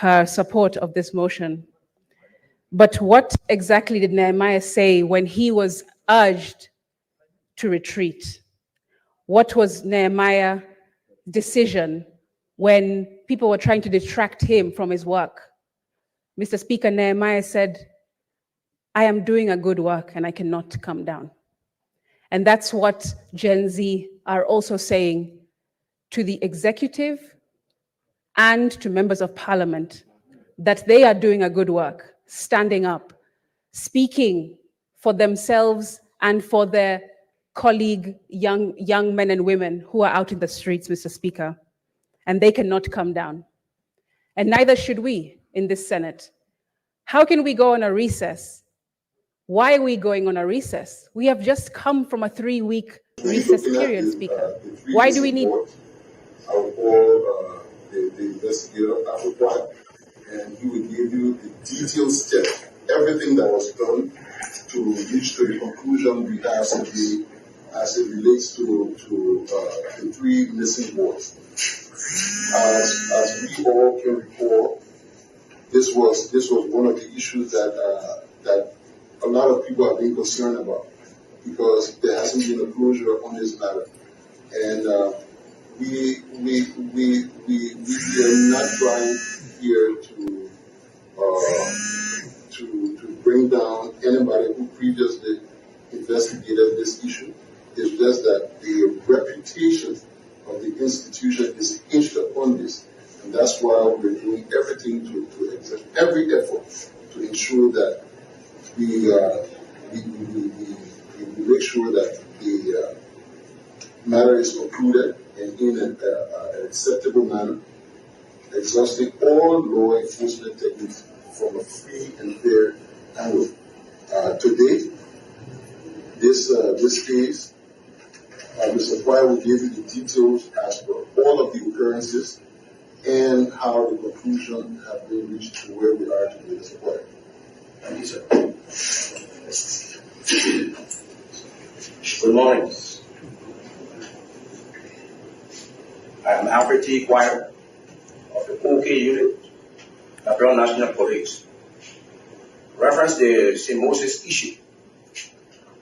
her support of this motion. But what exactly did Nehemiah say when he was urged to retreat? What was Nehemiah's decision when people were trying to distract him from his work? Mr. Speaker, Nehemiah said, I am doing a good work and I cannot come down. And that's what Gen Z are also saying to the executive and to members of parliament, that they are doing a good work, standing up, speaking for themselves and for their colleague young men and women who are out in the streets, Mr. Speaker, and they cannot come down. And neither should we in this Senate. How can we go on a recess? Why are we going on a recess? We have just come from a 3-week recess period, Speaker. Why do we need... I will call the investigator at reply, and he will give you the detailed step, everything that was done to reach to the conclusion we have today as it relates to the 3 missing boys. As we all can recall, this was one of the issues that a lot of people have been concerned about, because there hasn't been a closure on this matter, and we are not trying here to bring down anybody who previously investigated this issue. It's just that the reputation of the institution is hinged upon this, and that's why we're doing everything to exert every effort to ensure that we make sure that the matter is concluded and in an acceptable manner, exhausting all law enforcement techniques from a free and fair angle. Today, this case, Mr. Pryor will give you the details as per all of the occurrences and how the conclusion has been reached to where we are today, Mr. Pryor. Thank you, sir. Good morning. I'm Alfred T. Quire of the OK Unit, Federal National Police. Reference the St. Moses issue.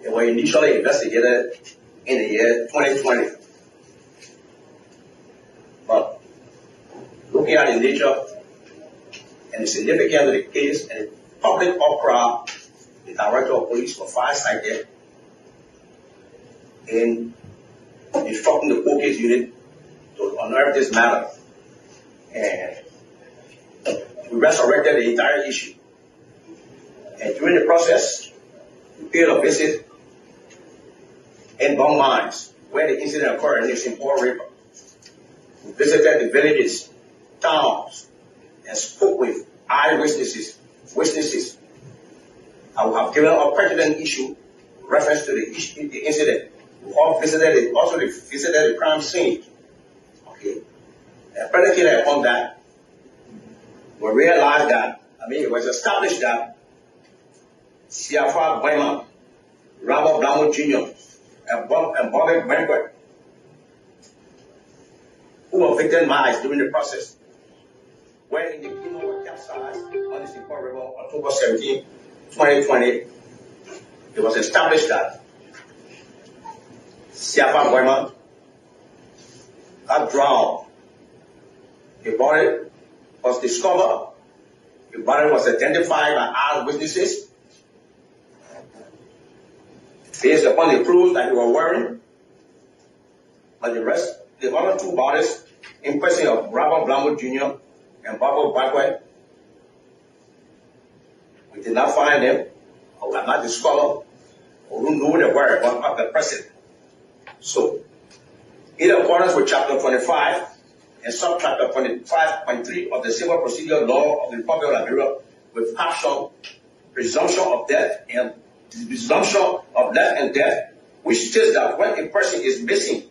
They were initially investigated in the year 2020. But looking at the nature and the significance of the case and the public outcry, the Director of Police was far-sighted in instructing the OK Unit to unearth this matter. And we resurrected the entire issue. And during the process, we paid a visit in Bong Mines, where the incident occurred in the St. Paul River. We visited the villages, towns, and spoke with eyewitnesses, witnesses. I will have given a pertinent issue reference to the incident. We all visited it, also visited the crime scene. Okay. And predicated upon that, we realized that, it was established that Siafa Boyman, Robert Blamo Jr., and Bobby Banquet, who were victim minds during the process, when in the canoe were capsized on the St. Paul River on October 17, 2020, it was established that Siafa Boyman got drowned. The body was discovered. The body was identified by eyewitnesses based upon the clothes that they were wearing. But the other 2 bodies, in question of Robert Blamo Jr. and Bobo Bagway, we did not find them, or we have not discovered, or we don't know the whereabouts of the person. So, in accordance with Chapter 25 and Subchapter 25.3 of the Civil Procedure Law of the Republic of Liberia, with caption presumption of death and the presumption of life and death, which states that when a person is missing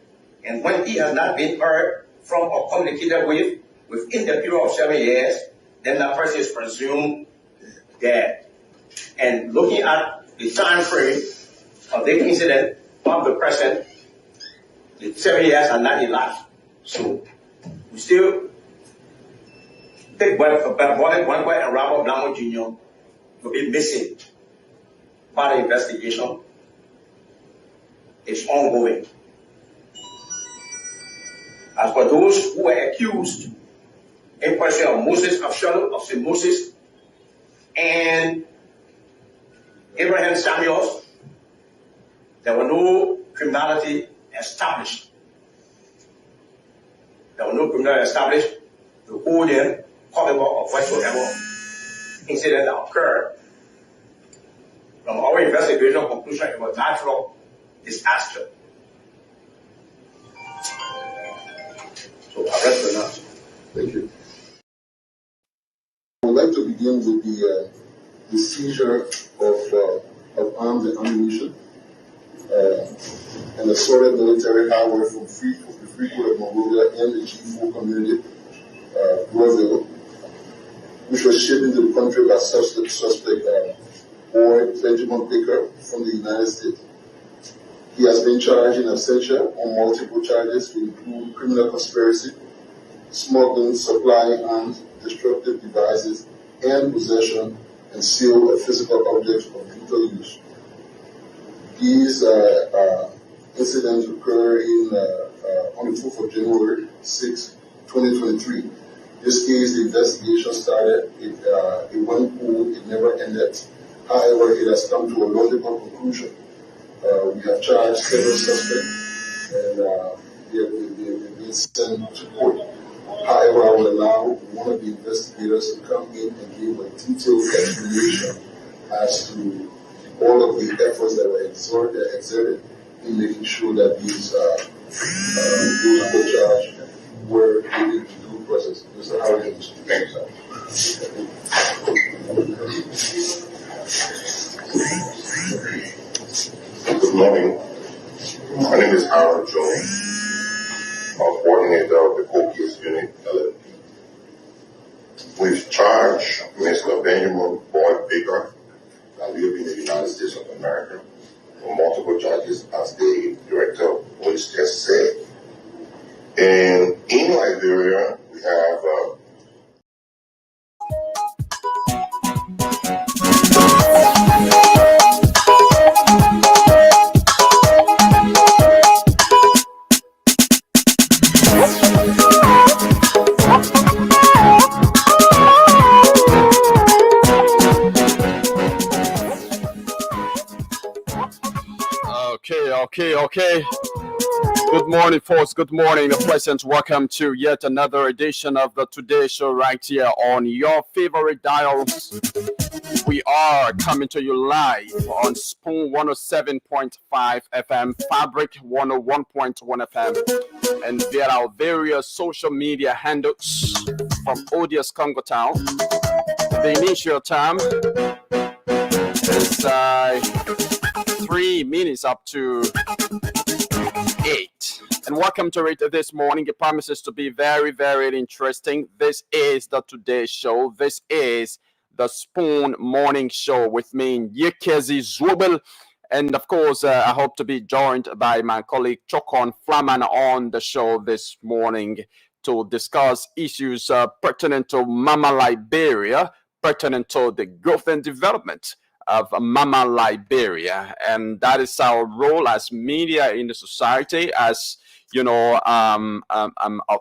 and when he has not been heard from or communicated with within the period of 7 years, then that person is presumed dead. And looking at the time frame of the incident of the person, the 7 years are not elapsed. So we still take one boy and Robert Blanco Jr. to be missing. Part of the investigation is ongoing. As for those who were accused in person of Moses Absalom, of St. Moses, and Abraham Samuels, there were no criminality established. There were no criminality established to hold them culpable of whatsoever incident that occurred. From our investigation conclusion, it was natural disaster. So arrest for now. Thank you. I would like to begin with the seizure of arms and ammunition and assorted military hardware from the Freeport of Monrovia and the G4 community, Roosevelt, which was shipped into the country by suspect Boyd Benjamin Baker from the United States. He has been charged in absentia on multiple charges to include criminal conspiracy, smuggling, supplying arms, destructive devices, and possession and sale of physical objects of lethal use. These incidents occurred on the 4th of January 6, 2023. This case, the investigation started, it went cool, it never ended. However, it has come to a logical conclusion. We have charged several suspects and they have been sent to court. However, I will allow one of the investigators to come in and give a detailed explanation as to all of the efforts that were exerted in making sure that these those who were charged were able to due process. Mr. Howard, thank you. Good morning. My name is Howard Jones. I'm coordinator of the Cold Case Unit, LLP. We've charged Mr. Benjamin Boyd Baker, that lives in the United States of America, for multiple charges, as the director of police just said. And in Liberia, we have Okay. Good morning, folks. Good morning. A pleasant welcome to yet another edition of the Today Show right here on your favorite dials. We are coming to you live on Spoon 107.5 FM, Fabric 101.1 FM, and via our various social media handles from odious Congo Town. The initial time is 3 minutes up to 8. And welcome to it this morning. It promises to be very, very interesting. This is the Today Show. This is the Spoon Morning Show with me, Yekezi Zwobel. And of course, I hope to be joined by my colleague Chokon Flaman on the show this morning to discuss issues pertinent to Mama Liberia, pertinent to the growth and development of Mama Liberia. And that is our role as media in the society, as you know, a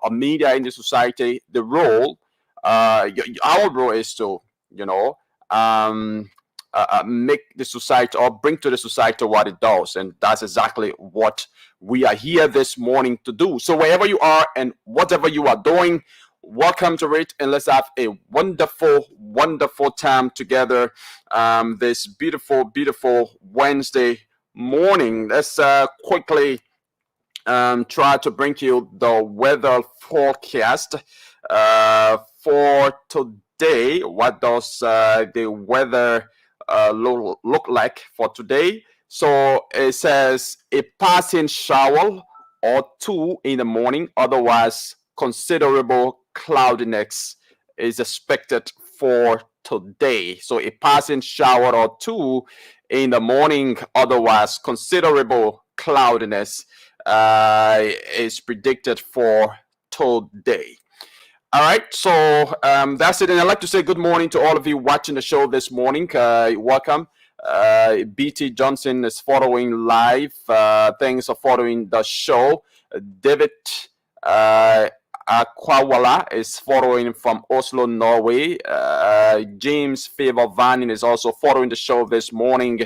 media in the society. The role, our role is to, make the society or bring to the society what it does. And that's exactly what we are here this morning to do. So wherever you are and whatever you are doing, welcome to it, and let's have a wonderful, wonderful time together this beautiful Wednesday morning. Let's quickly try to bring you the weather forecast for today. What does the weather look like for today? So it says a passing shower or two in the morning, otherwise considerable cloudiness is expected for today. So a passing shower or two in the morning, otherwise considerable cloudiness is predicted for today. All right, so that's it. And I'd like to say good morning to all of you watching the show this morning. Welcome. BT Johnson is following live. Thanks for following the show. David Akwawala is following from Oslo, Norway. James Favor Vanning is also following the show this morning.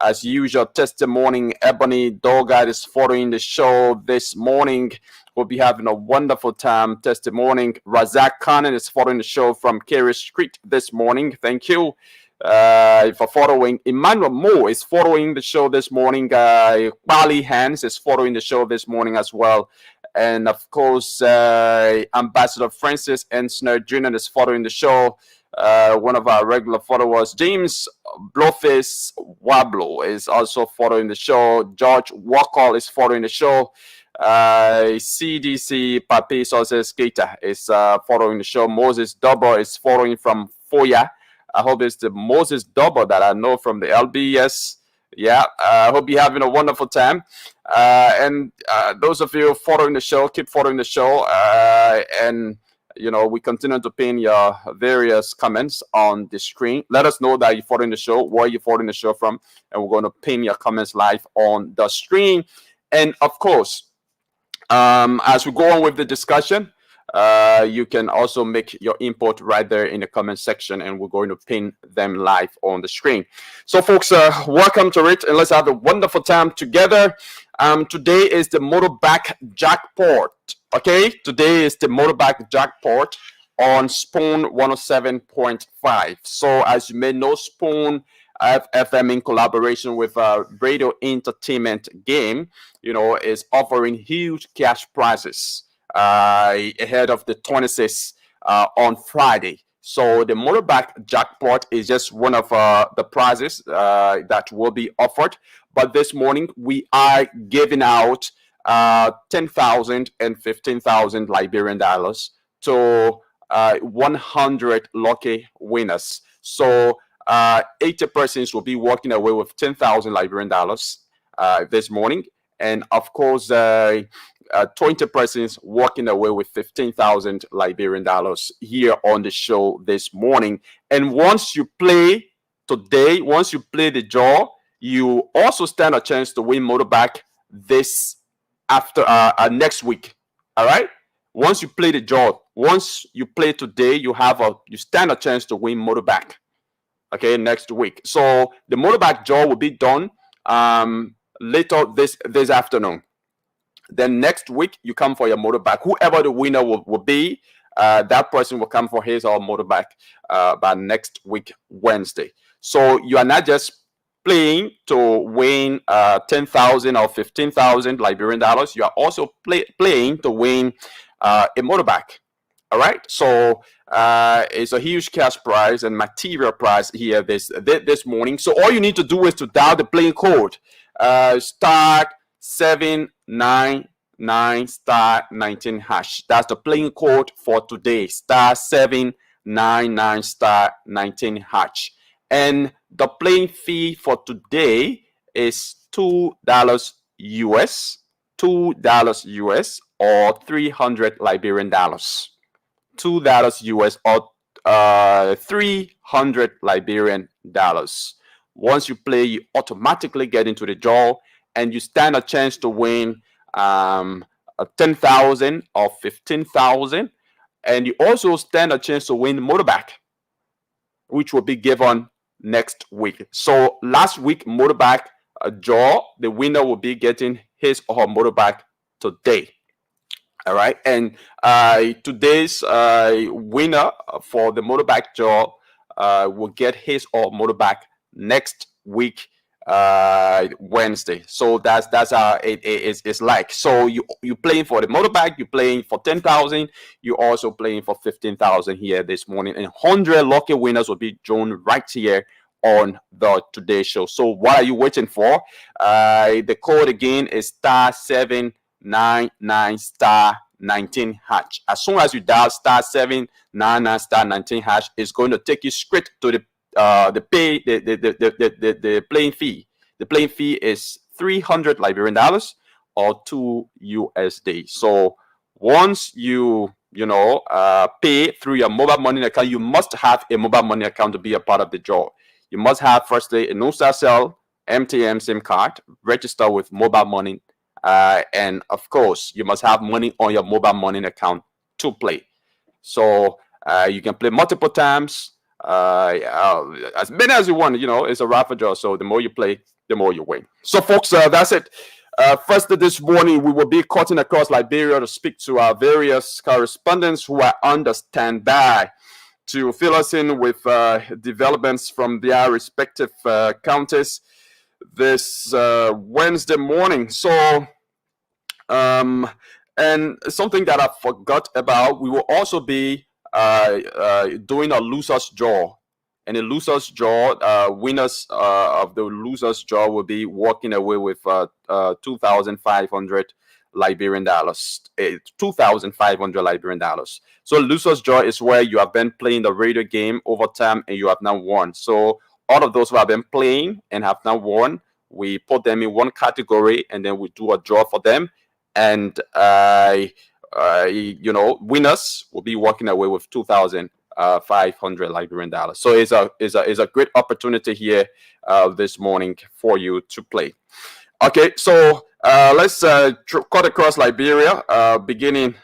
As usual, testimony. Ebony Dogard is following the show this morning. We'll be having a wonderful time testimony. Razak Khan is following the show from Kerry Street this morning. Thank you for following. Emmanuel Moore is following the show this morning. Bali Hans is following the show this morning as well. And of course, Ambassador Francis Ensner Jr. is following the show. One of our regular followers, James Blowface Wablo, is also following the show. George Walker is following the show. CDC Papi Sources Gator is following the show. Moses Double is following from Foya. I hope it's the Moses Double that I know from the LBS. Yeah, I hope you're having a wonderful time. And those of you following the show, keep following the show. And, you know, we continue to pin your various comments on the screen. Let us know that you're following the show, where you're following the show from. And we're going to pin your comments live on the screen. And, of course, as we go on with the discussion, you can also make your input right there in the comment section, and we're going to pin them live on the screen. So, folks, welcome to it, and let's have a wonderful time together. Today is the motorbike jackpot. Okay, today is the motorbike jackpot on Spoon 107.5. So, as you may know, Spoon FM in collaboration with Radio Entertainment Game, you know, is offering huge cash prizes ahead of the 26th on Friday. So the motorbike jackpot is just one of the prizes that will be offered. But this morning we are giving out 10,000 and 15,000 Liberian dollars to 100 lucky winners. So 80 persons will be walking away with 10,000 Liberian dollars this morning. And of course, 20 persons walking away with 15,000 Liberian dollars here on the show this morning. And once you play today, once you play the draw, you also stand a chance to win motorbike this after next week. All right. Once you play the draw, once you play today, you stand a chance to win motorbike. Okay, next week. So the motorbike draw will be done later this afternoon. Then next week you come for your motorbike. Whoever the winner will be, that person will come for his or motorbike by next week Wednesday. So you are not just playing to win 10,000 or 15,000 Liberian dollars. You are also playing to win a motorbike. All right, so it's a huge cash prize and material prize here this morning. So all you need to do is to dial the playing code star 799 star 19 hash. That's the playing code for today. Star 799 star 19 hash. And the playing fee for today is $2 US, $2 US, or 300 Liberian dollars. $2 US or 300 Liberian dollars. Once you play, you automatically get into the draw, and you stand a chance to win 10,000 or 15,000, and you also stand a chance to win motorbike, which will be given next week. So last week motorbike draw, the winner will be getting his or her motorbike today. All right, and today's winner for the motorbike draw will get his or motorbike next week Wednesday. So that's how it's like. So you playing for the motorbike, you're playing for 10,000, you're also playing for 15,000 here this morning, and 100 lucky winners will be drawn right here on the Today Show. So what are you waiting for? The code again is star 799 star 19 hash. As soon as you dial star 799 star 19 hash, it's going to take you straight to the playing fee. The playing fee is 300 Liberian dollars or $2 USD. So once you pay through your mobile money account, you must have a mobile money account to be a part of the draw. You must have, firstly, a NuStarCell MTM SIM card, register with mobile money, and of course, you must have money on your mobile money account to play. So you can play multiple times, as many as you want. It's a raffle draw, so the more you play, the more you win. So, folks, that's it. First, this morning, we will be cutting across Liberia to speak to our various correspondents who are on the standby to fill us in with developments from their respective counties this Wednesday morning. So, and something that I forgot about, we will also be doing a loser's draw. And the loser's draw, winners of the loser's draw will be walking away with 2,500 Liberian dollars. 2,500 Liberian dollars. So loser's draw is where you have been playing the radio game over time and you have now won. So all of those who have been playing and have now won, we put them in one category and then we do a draw for them. And winners will be walking away with 2,500 Liberian dollars. So it's a great opportunity here this morning for you to play. Okay, so let's cut across Liberia, beginning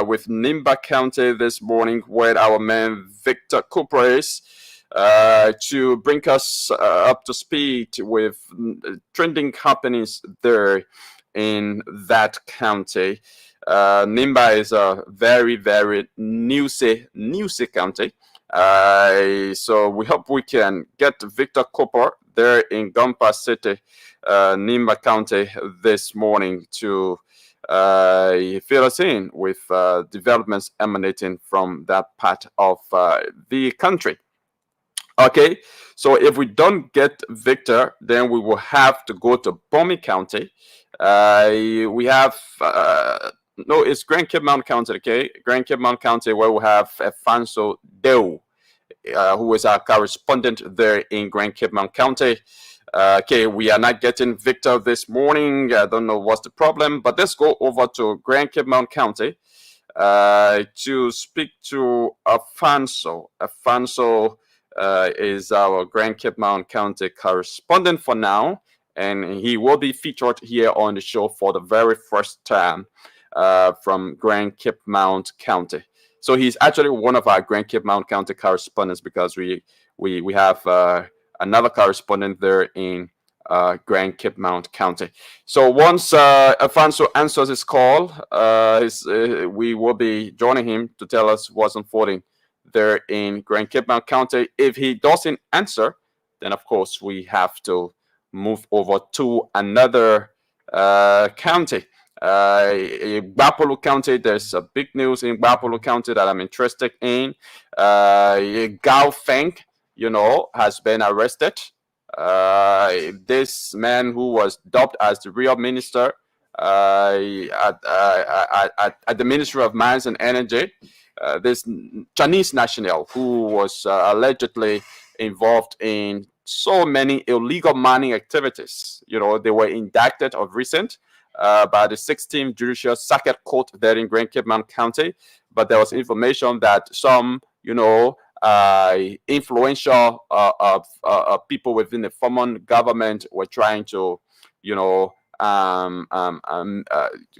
with Nimba County this morning, where our man Victor Cooper is to bring us up to speed with trending happenings there in that county. Nimba is a very, very newsy county. So we hope we can get Victor Cooper there in Gompa City, Nimba County this morning to fill us in with developments emanating from that part of the country. Okay, so if we don't get Victor, then we will have to go to Bomi County. We have no, it's Grand Cape Mountain County. Okay, Grand Cape Mountain County, where we have Afanso Deu, who is our correspondent there in Grand Cape Mountain County. Okay, we are not getting Victor this morning. I don't know what's the problem, but let's go over to Grand Cape Mountain County to speak to Afanso. Afanso is our Grand Cape Mountain County correspondent for now, and he will be featured here on the show for the very first time from Grand Cape Mountain County. So he's actually one of our Grand Cape Mountain County correspondents because we have another correspondent there in Grand Cape Mountain County. So once Afanso answers his call, we will be joining him to tell us what's unfolding there in Grand Cape Mountain County. If he doesn't answer, then of course we have to move over to another county. Gbapolo County, there's a big news in Gbapolo County that I'm interested in. Gao Feng, has been arrested. This man who was dubbed as the real minister at the Ministry of Mines and Energy, this Chinese national who was allegedly involved in so illegal illegal mining activities. They were indicted of recent by the 16th Judicial Circuit Court there in Grand Cape Mountain County. But there was information that some, influential people within the former government were trying to,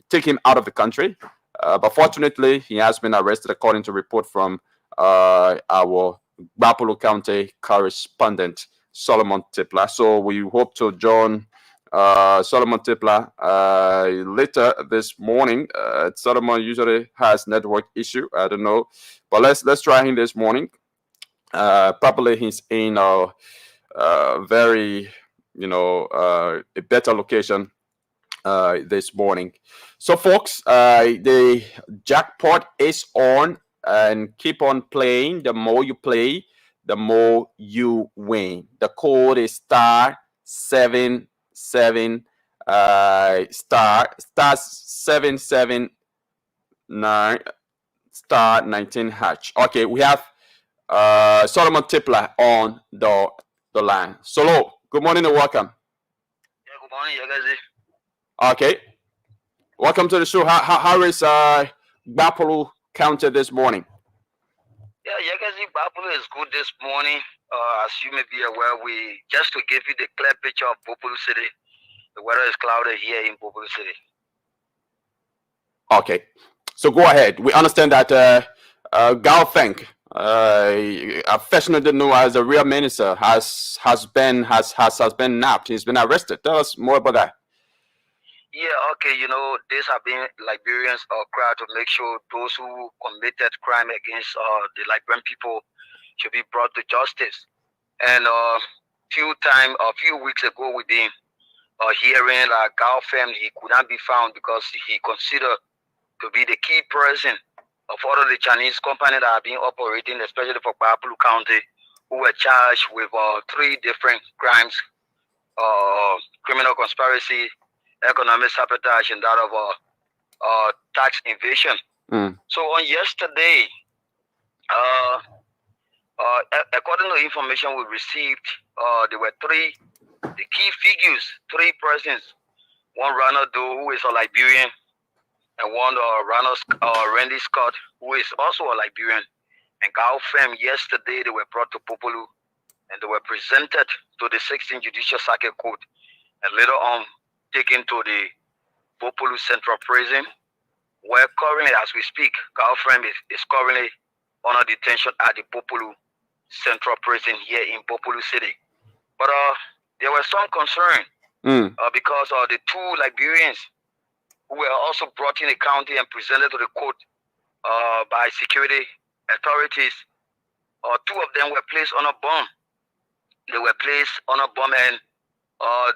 take him out of the country. But fortunately, he has been arrested, according to a report from our Gbapolo County correspondent, Solomon Tipler. So we hope to join Solomon Tipler later this morning. Solomon usually has network issue. I don't know, but let's try him this morning. Probably he's in a very a better location this morning. So folks, the jackpot is on, and keep on playing. The more you play, the more you win. The code is *779 *779*19#. Okay, we have Solomon Tipler on the line. Solo, good morning and welcome. Yeah, good morning, you guys. Okay, welcome to the show. How is Gbapolo County this morning? Yeah, Yagazi Bapulu is good this morning. As you may be aware, just to give you the clear picture of Bapulu City, the weather is cloudy here in Bapulu City. Okay, so go ahead. We understand that Gao Feng, affectionately known as the real minister, has been nabbed. He's been arrested. Tell us more about that. Yeah, okay, these have been Liberians crowd to make sure those who committed crime against the Liberian people should be brought to justice. And a few weeks ago, we've been hearing Gao Fem, he could not be found because he considered to be the key person of all of the Chinese companies that have been operating, especially for Bapulu County, who were charged with 3 different crimes: criminal conspiracy, economic sabotage, and that of tax evasion. So on yesterday, according to the information we received, there were the key figures, 3 persons. One Ronald Doe, who is a Liberian, and one Randy Scott, who is also a Liberian. And Gao Fem, yesterday they were brought to Popolu and they were presented to the 16th Judicial Circuit Court and later on taken to the Popolu Central Prison, where currently, as we speak, Gao Fem is currently under detention at the Popolu Central Prison here in Popolu City. But there was some concern because the 2 Liberians who were also brought in the county and presented to the court by security authorities. 2 of them were placed on a bond. They were placed on a bond, and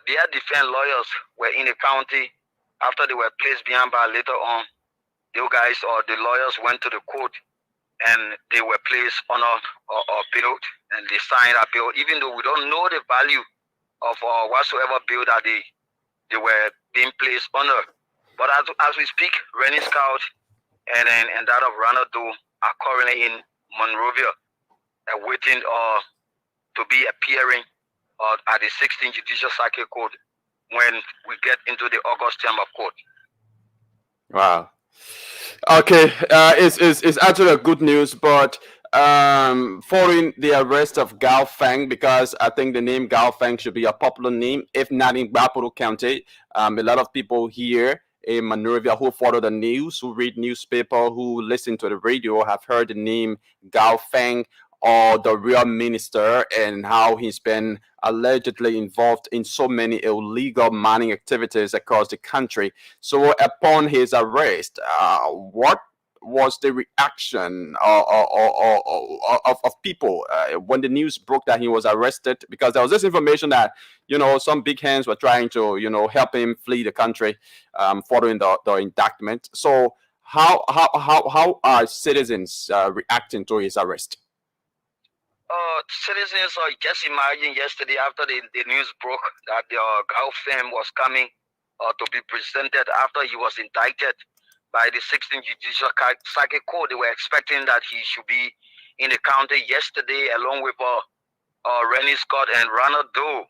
their defense lawyers were in the county after they were placed behind bar. Later on, the lawyers went to the court and they were placed on a bill, and they signed a bill, even though we don't know the value of whatsoever bill that they were being placed under. But as we speak, Rennie Scout and that of Ronald Doe are currently in Monrovia, waiting to be appearing at the 16th Judicial Circuit Court when we get into the August term of court. Wow. Okay, it's actually good news, but following the arrest of Gao Feng, because I think the name Gao Feng should be a popular name, if not in Bapuru County. A lot of people here in Monrovia who follow the news, who read newspaper, who listen to the radio have heard the name Gao Feng or the real minister and how he's been allegedly involved in so many illegal mining activities across the country. So upon his arrest, what was the reaction of people when the news broke that he was arrested? Because there was this information that some big hands were trying to help him flee the country following the indictment. So how are citizens reacting to his arrest? Citizens just imagine yesterday after the news broke that the Gao Fem was coming to be presented after he was indicted by the 16th Judicial Circuit Court. They were expecting that he should be in the county yesterday along with Rennie Scott and Ronald Doe.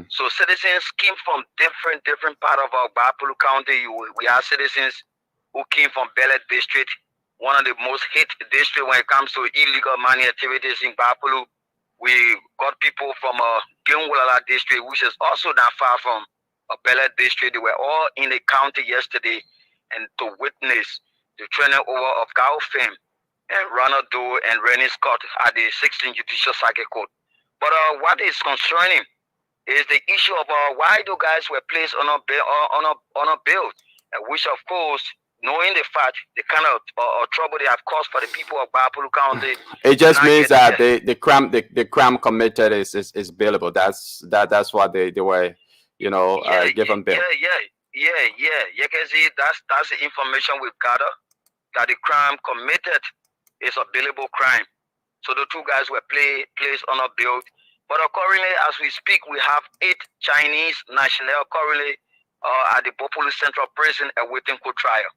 So citizens came from different part of our Bapulu County. We have citizens who came from Bellet District, one of the most hit districts when it comes to illegal mining activities in Bapulu. We got people from Gimwala district, which is also not far from Bellet district. They were all in the county yesterday and to witness the turning over of Gao Fem and Ronald Doe and Rennie Scott at the 16th Judicial Circuit Court. But what is concerning is the issue of why the guys were placed on a bill, which of course, knowing the fact, the kind of trouble they have caused for the people of Bapulu County. It just means that the crime committed is bailable. That's why they were given bail. You can see that's the information we've gathered, that the crime committed is a bailable crime. So the 2 guys were placed on a bill. But currently, as we speak, we have 8 Chinese nationals currently at the Popolu Central Prison awaiting court trial.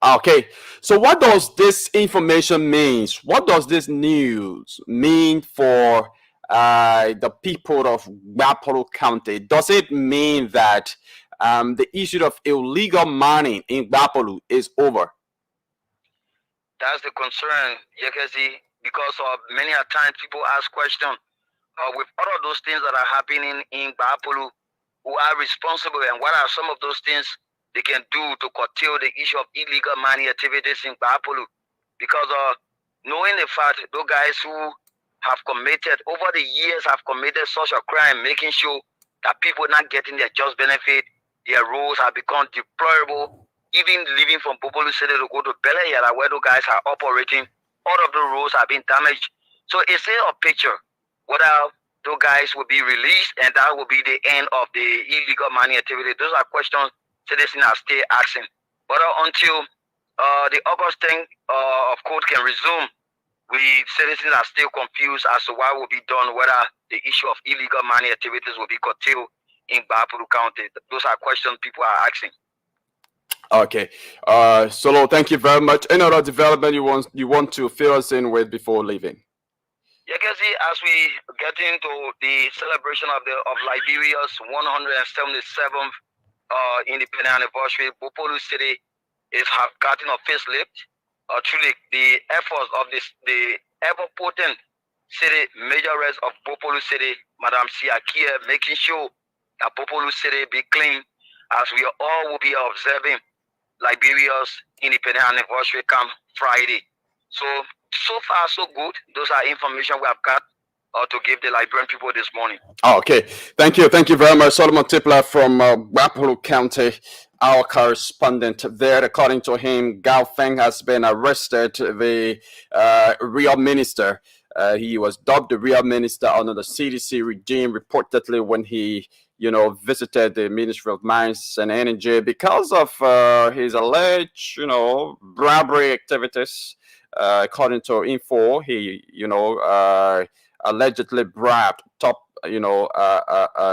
Okay, so what does this information mean? What does this news mean for the people of Bapuru County? Does it mean that the issue of illegal mining in Bapuru is over? That's the concern, you can see, because of many a times people ask questions with all of those things that are happening in Bapolu, who are responsible and what are some of those things they can do to curtail the issue of illegal mining activities in Bapolu. Because knowing the fact those guys who have committed over the years have committed such a crime, making sure that people not getting their just benefit, their roads have become deplorable. Even leaving from Popolu City to go to Belayara, where those guys are operating, all of the roads have been damaged. So it's a picture whether those guys will be released and that will be the end of the illegal mining activity. Those are questions citizens are still asking. But until the August thing of court can resume, we citizens are still confused as to what will be done, whether the issue of illegal mining activities will be curtailed in Bapuru County. Those are questions people are asking. Okay. Solo, thank you very much. Any other development you want to fill us in with before leaving? You can see as we get into the celebration of Liberia's 177th independent anniversary, Bopolu City have gotten a facelift. Truly, the efforts of the ever potent city majoress of Bopolu City, Madam Siakia, making sure that Bopolu City be clean, as we all will be observing Liberia's independent anniversary come Friday. So far, so good. Those are information we have got to give the Liberian people this morning. Okay, thank you very much, Solomon Tipler from Bapolu County, our correspondent there. According to him, Gao Feng has been arrested, the real minister. He was dubbed the real minister under the CDC regime, reportedly when he, visited the Ministry of Mines and Energy because of his alleged, bribery activities. According to Info, he, allegedly bribed top,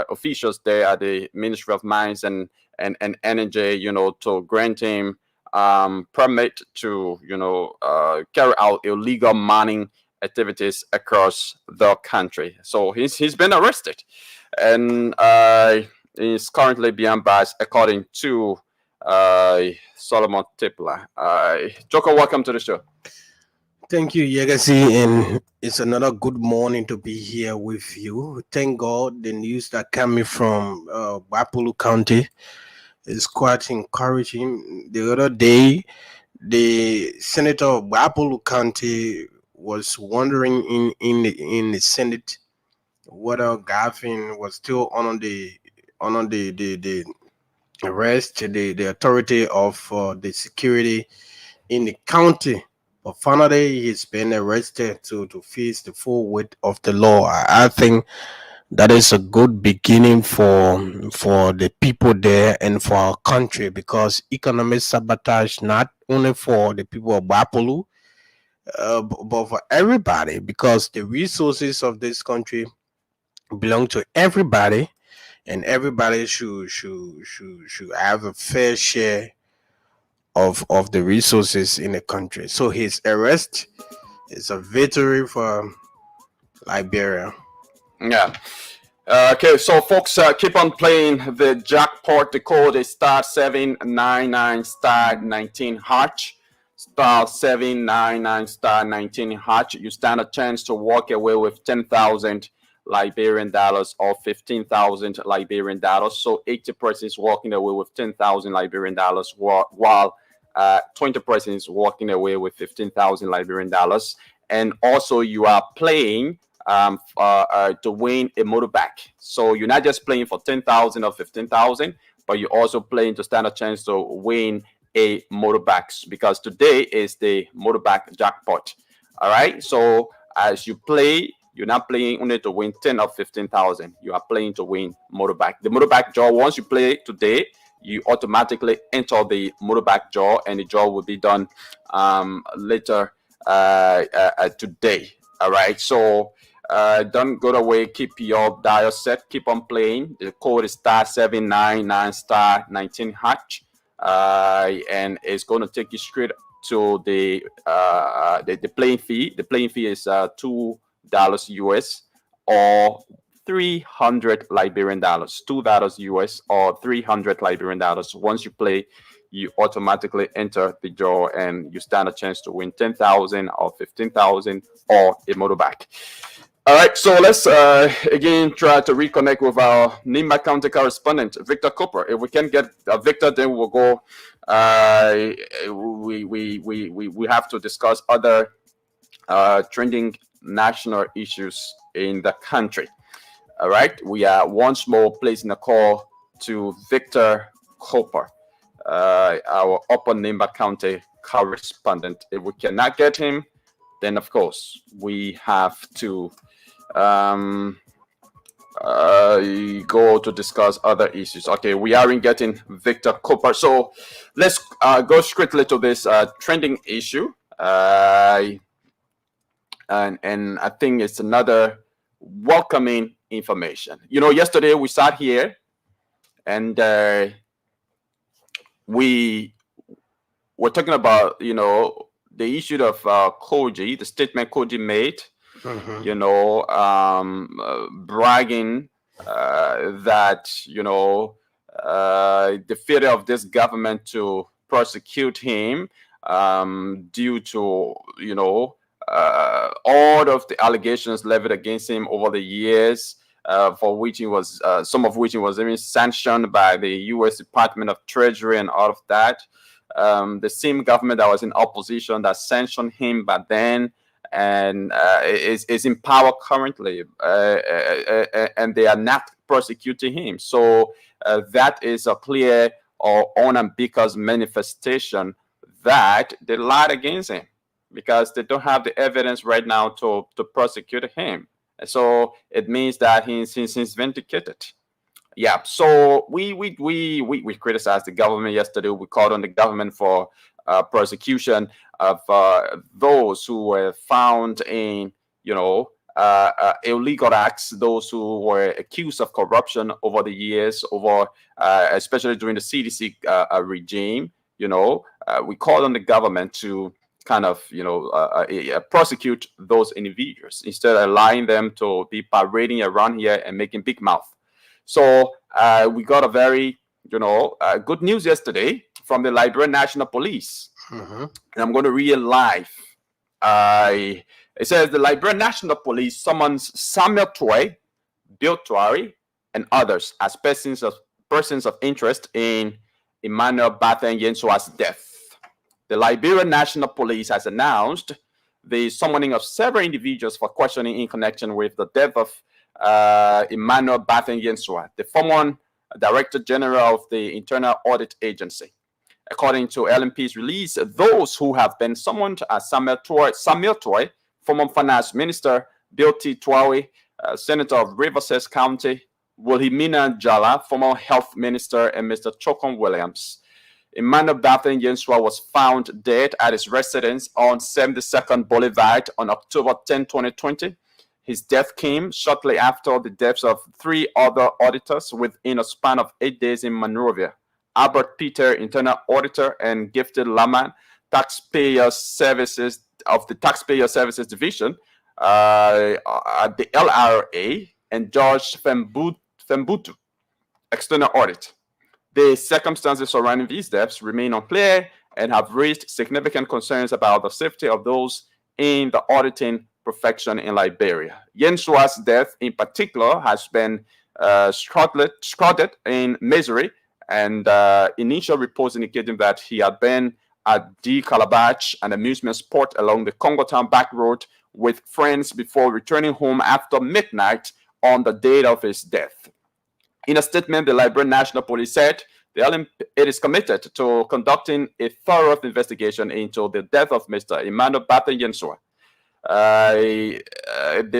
officials there at the Ministry of Mines and Energy, to grant him permit to, carry out illegal mining activities across the country. So he's been arrested, and is currently being bars, according to Solomon Tipler. Joko, welcome to the show. Thank you, Yegasi, and it's another good morning to be here with you. Thank God the news that coming from Bapolu County is quite encouraging. The other day, the senator of Bapolu County was wondering in the Senate whether Gavin was still on the arrest, the authority of the security in the county. But finally, he's been arrested to face the full weight of the law. I think that is a good beginning for the people there and for our country, because economic sabotage not only for the people of Bapolu, but for everybody, because the resources of this country belong to everybody, and everybody should have a fair share of the resources in the country. So his arrest is a victory for Liberia. Yeah. Okay, so folks, keep on playing the jackpot. The code is *799 *19#. *799 *19#. You stand a chance to walk away with 10,000 Liberian dollars or 15,000 Liberian dollars. So 80 persons walking away with 10,000 Liberian dollars, while 20 persons walking away with 15,000 Liberian dollars. And also, you are playing to win a motorbike. So you're not just playing for 10,000 or 15,000, but you're also playing to stand a chance to win a motorbike, because today is the motorbike jackpot. All right. So as you play, you're not playing only to win 10 or 15,000. You are playing to win motorbike. The motorbike draw, once you play today, you automatically enter the motorbike draw, and the draw will be done later today. All right. So don't go away. Keep your dial set. Keep on playing. The code is *799 *19#. And it's going to take you straight to the playing fee. The playing fee is $2 US or 300 Liberian dollars. $2 US or 300 Liberian dollars. Once you play, you automatically enter the draw and you stand a chance to win 10,000 or 15,000 or a motorbike. All right, so let's again try to reconnect with our Nimba County correspondent, Victor Cooper. If we can get Victor, then we'll go. We have to discuss other trending national issues in the country. All right, we are once more placing a call to Victor Cooper, our Upper Nimba County correspondent. If we cannot get him, then of course we have to go to discuss other issues. Okay, we aren't getting Victor Cooper, so let's go straight to this trending issue. And I think it's another welcoming information. You know, yesterday we sat here and we were talking about, you know, the issue of Koji, the statement Koji made, you know, bragging that, you know, the failure of this government to prosecute him due to, you know, all of the allegations levied against him over the years, for which he was, some of which he was even sanctioned by the U.S. Department of Treasury and all of that. The same government that was in opposition that sanctioned him back then and is in power currently, and they are not prosecuting him. So that is a clear or unambiguous manifestation that they lied against him, because they don't have the evidence right now to prosecute him. So it means that he's vindicated. Yeah. So we criticized the government yesterday. We called on the government for prosecution of those who were found in, you know, illegal acts, those who were accused of corruption over the years, over especially during the CDC regime. You know, we called on the government to kind of, you know, prosecute those individuals instead of allowing them to be parading around here and making big mouth. So we got a very, you know, good news yesterday from the Liberian National Police. And I'm going to read it live. It says the Liberian National Police summons Samuel Toy, Bill Tuari, and others as persons of interest in Emmanuel Bathen Yensua's death. The Liberian National Police has announced the summoning of several individuals for questioning in connection with the death of Emmanuel Bathen Yensua, the former Director General of the Internal Audit Agency. According to LMP's release, those who have been summoned are Samuel Toy, former Finance Minister, Bill T. Tuawe, Senator of Riverside County, Wilhelmina Jala, former Health Minister, and Mr. Chokon Williams. Emmanuel Bathen Yensua was found dead at his residence on 72nd Boulevard on October 10, 2020. His death came shortly after the deaths of 3 other auditors within a span of 8 days in Monrovia. Albert Peter, Internal Auditor, and Gifted Laman, Taxpayer Services of the Taxpayer Services Division at the LRA, and George Fembutu, External Audit. The circumstances surrounding these deaths remain unclear and have raised significant concerns about the safety of those in the auditing profession in Liberia. Yensua's death, in particular, has been shrouded in misery, and initial reports indicating that he had been at the Calabash, an amusement spot along the Congo Town back road, with friends before returning home after midnight on the date of his death. In a statement, the Liberian National Police said it is committed to conducting a thorough investigation into the death of Mr. Emmanuel Bathen Yensua. They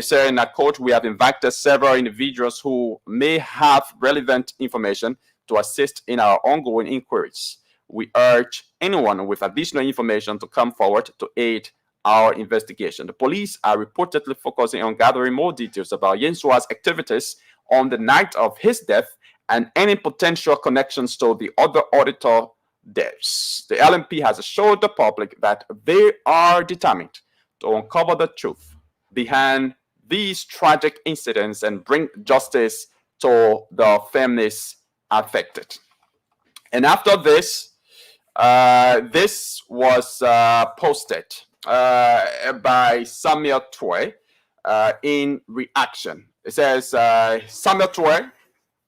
say in a quote, "We have invited several individuals who may have relevant information to assist in our ongoing inquiries. We urge anyone with additional information to come forward to aid our investigation." The police are reportedly focusing on gathering more details about Yensua's activities on the night of his death and any potential connections to the other auditor deaths. The LMP has assured the public that they are determined to uncover the truth behind these tragic incidents and bring justice to the families affected. And after this, This was posted by Samuel Toy in reaction. It says, Samuel Toy,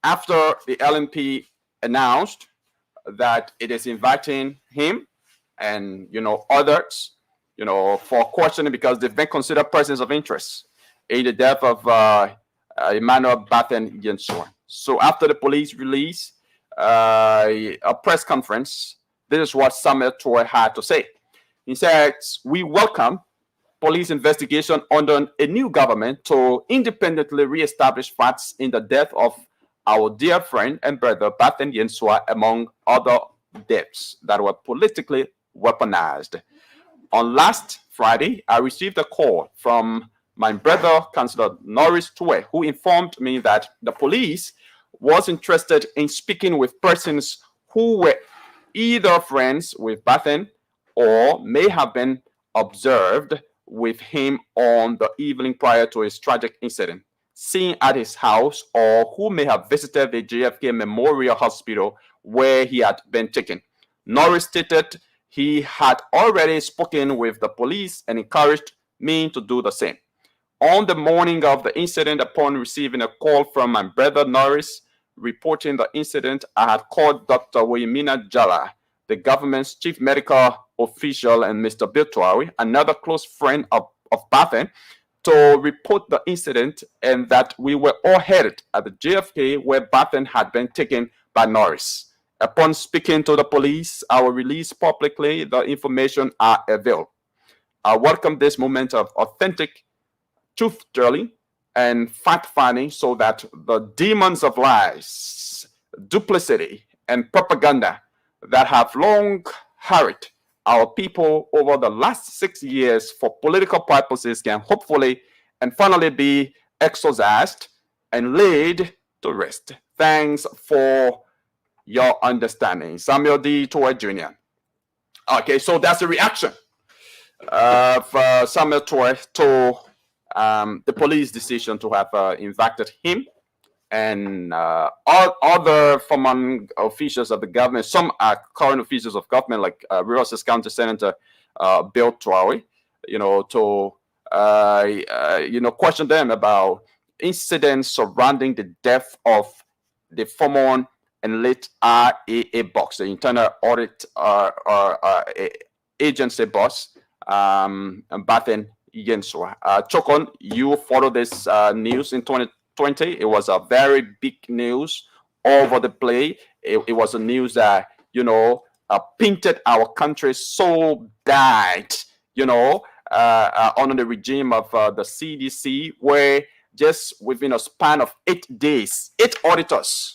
after the LNP announced that it is inviting him and others, for questioning because they've been considered persons of interest in the death of Emmanuel Bathen Yensua. So after the police release a press conference, this is what Samuel Toy had to say. He said, "We welcome police investigation under a new government to independently reestablish facts in the death of our dear friend and brother Bathen Yensua, among other deaths that were politically weaponized. On last Friday, I received a call from my brother, Councillor Norris Tue, who informed me that the police was interested in speaking with persons who were either friends with Bathen or may have been observed with him on the evening prior to his tragic incident, seen at his house, or who may have visited the JFK Memorial Hospital where he had been taken. Norris stated he had already spoken with the police and encouraged me to do the same. On the morning of the incident, upon receiving a call from my brother Norris reporting the incident, I had called Dr. Wilhelmina Jala, the government's chief medical official, and Mr. Biltuari, another close friend of Bathen, to report the incident and that we were all headed at the JFK where Bathen had been taken by Norris. Upon speaking to the police, I will release publicly the information I availed. I welcome this moment of authentic truth-telling and fact-finding so that the demons of lies, duplicity, and propaganda that have long harried our people over the last 6 years for political purposes can hopefully and finally be exorcised and laid to rest. Thanks for your understanding. Samuel D. Toy Jr. Okay, so that's the reaction of Samuel Toy to the police decision to have invited him and other former officials of the government. Some are current officials of government, like Rios County Senator Bill Traore, to question them about incidents surrounding the death of the former and late RAA boss, the Internal Audit Agency boss, Bathen Yensua. Chokon, you follow this news in 2020. It was a very big news all over the place. It was a news that painted our country so bad, under the regime of the CDC, where just within a span of 8 days, 8 auditors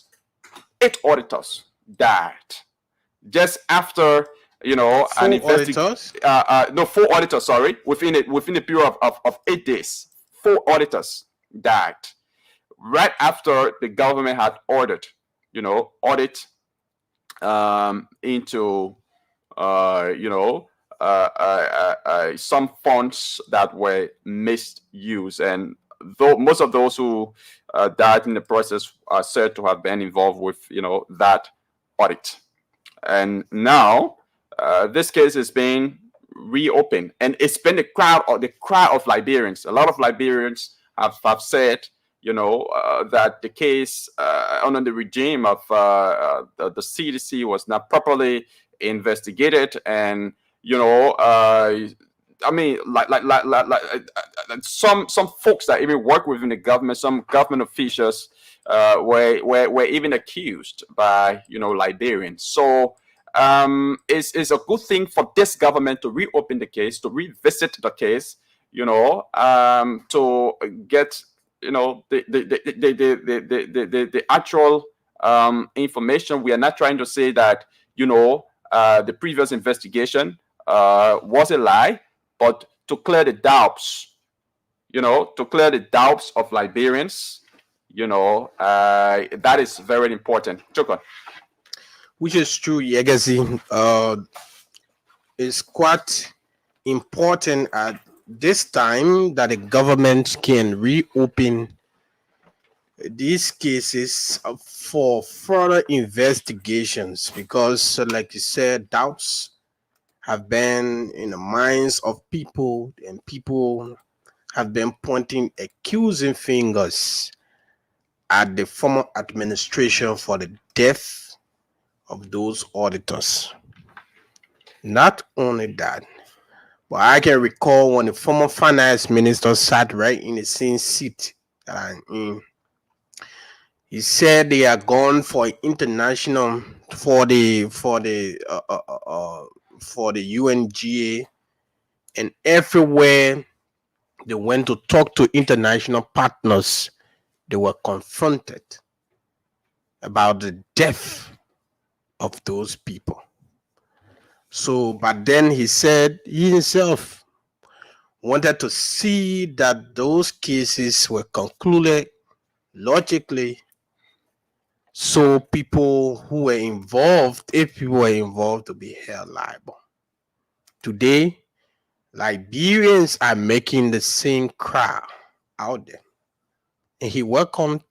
died just after an investigation. No, 4 auditors. Sorry, within a period of 8 days, 4 auditors died right after the government had ordered, audit into some funds that were misused, and though most of those who died in the process are said to have been involved with that audit. And now this case is being reopened, and it's been the cry of Liberians. A lot of Liberians have said that the case under the regime of the CDC was not properly investigated, and some folks that even work within the government, some government officials were even accused by Liberians. So it's a good thing for this government to reopen the case, to revisit the case, to get the actual information. We are not trying to say that the previous investigation was a lie, but to clear the doubts, of Liberians, that is very important. Chokon. Which is true, Yegazi. It's quite important at this time that the government can reopen these cases for further investigations because, like you said, doubts have been in the minds of people, and people have been pointing accusing fingers at the former administration for the death of those auditors. Not only that, but I can recall when the former finance minister sat right in the same seat that I'm in. He said they are gone for international for the UNGA, and everywhere they went to talk to international partners, they were confronted about the death of those people. So, but then he said he himself wanted to see that those cases were concluded logically, so people who were involved, if people were involved, to be held liable. Today, Liberians are making the same cry out there. And he welcomed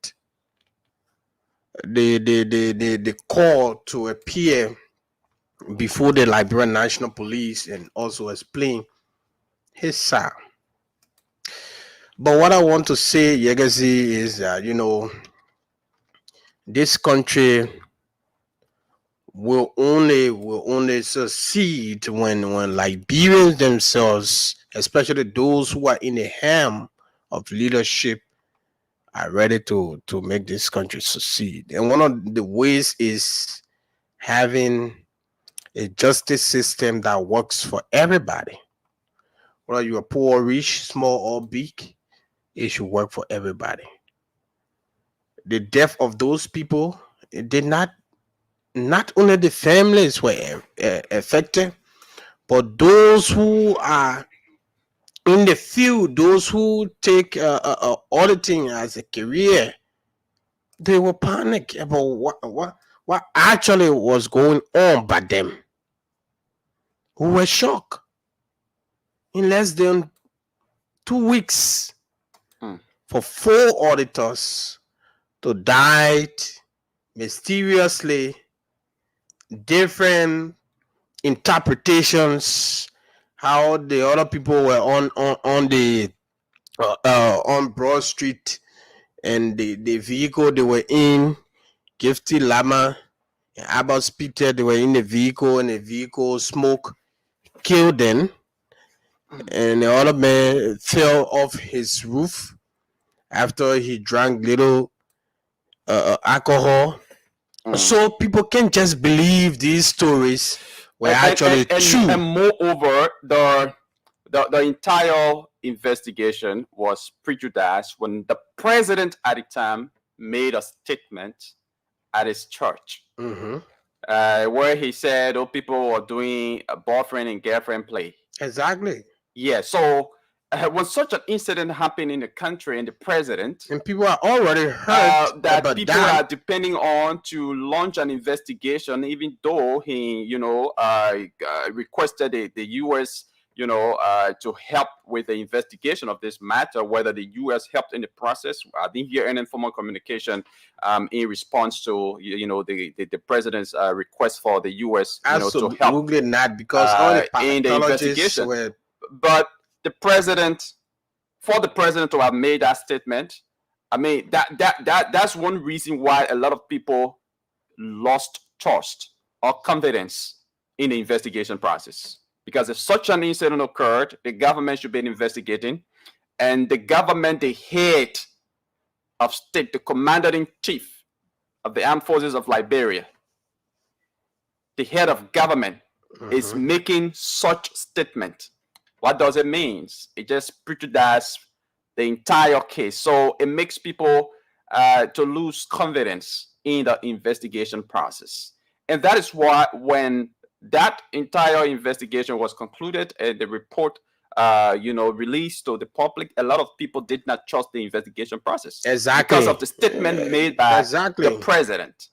the call to appear before the Liberian National Police and also explain his side. But what I want to say, Yegazi, is that, this country will only succeed when Liberians themselves, especially those who are in the helm of leadership, are ready to make this country succeed. And one of the ways is having a justice system that works for everybody. Whether you are poor, rich, small, or big, it should work for everybody. The death of those people, it did not only the families were affected, but those who are in the field, those who take auditing as a career, they were panic about what actually was going on by them, who were shocked. In less than 2 weeks, for 4 auditors to die mysteriously, different interpretations, how the other people were on the on Broad Street, and the vehicle they were in, Gifty Lama and Abbas Peter, they were in the vehicle, and the vehicle smoke killed them, and the other man fell off his roof after he drank little alcohol. So people can't just believe these stories were actually true. And moreover, the entire investigation was prejudiced when the president at the time made a statement at his church, where he said, "Oh, people were doing a boyfriend and girlfriend play." Exactly. Yeah. So when such an incident happened in the country, and the president, and people are already hurt that about people that. are depending on to launch an investigation, even though he, requested the U.S. To help with the investigation of this matter, whether the U.S. helped in the process. I didn't hear any formal communication in response to the president's request for the U.S. to help. Absolutely not, because all the in the investigation. were. But for the president to have made that statement, I mean that's one reason why a lot of people lost trust or confidence in the investigation process. Because if such an incident occurred, the government should be investigating, and the government, the head of state, the commander-in-chief of the armed forces of Liberia, the head of government, is making such statement. What does it mean? It just prejudices the entire case. So it makes people to lose confidence in the investigation process. And that is why when that entire investigation was concluded and the report released to the public, a lot of people did not trust the investigation process. Exactly. Because of the statement made by the president.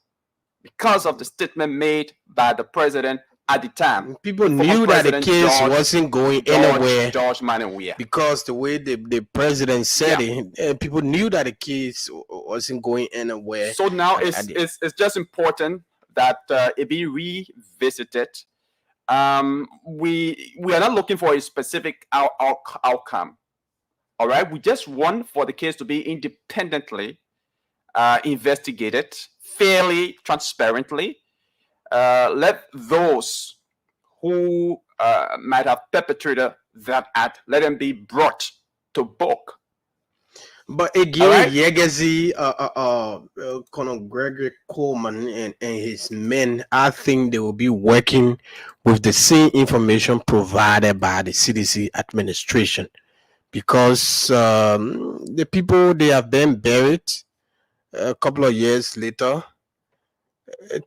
Because of the statement made by the president, at the time. People former knew that the President case George- wasn't going anywhere George Manawia. because the way the president said Yeah. it, people knew that the case wasn't going anywhere. So now at the- it's just important that it be revisited. We are not looking for a specific outcome. All right, we just want for the case to be independently investigated, fairly, transparently. Let those who might have perpetrated that act, let them be brought to book. But again, All right. Yegazi, Colonel Gregory Coleman and his men, I think they will be working with the same information provided by the CDC administration, because the people, they have been buried a couple of years later.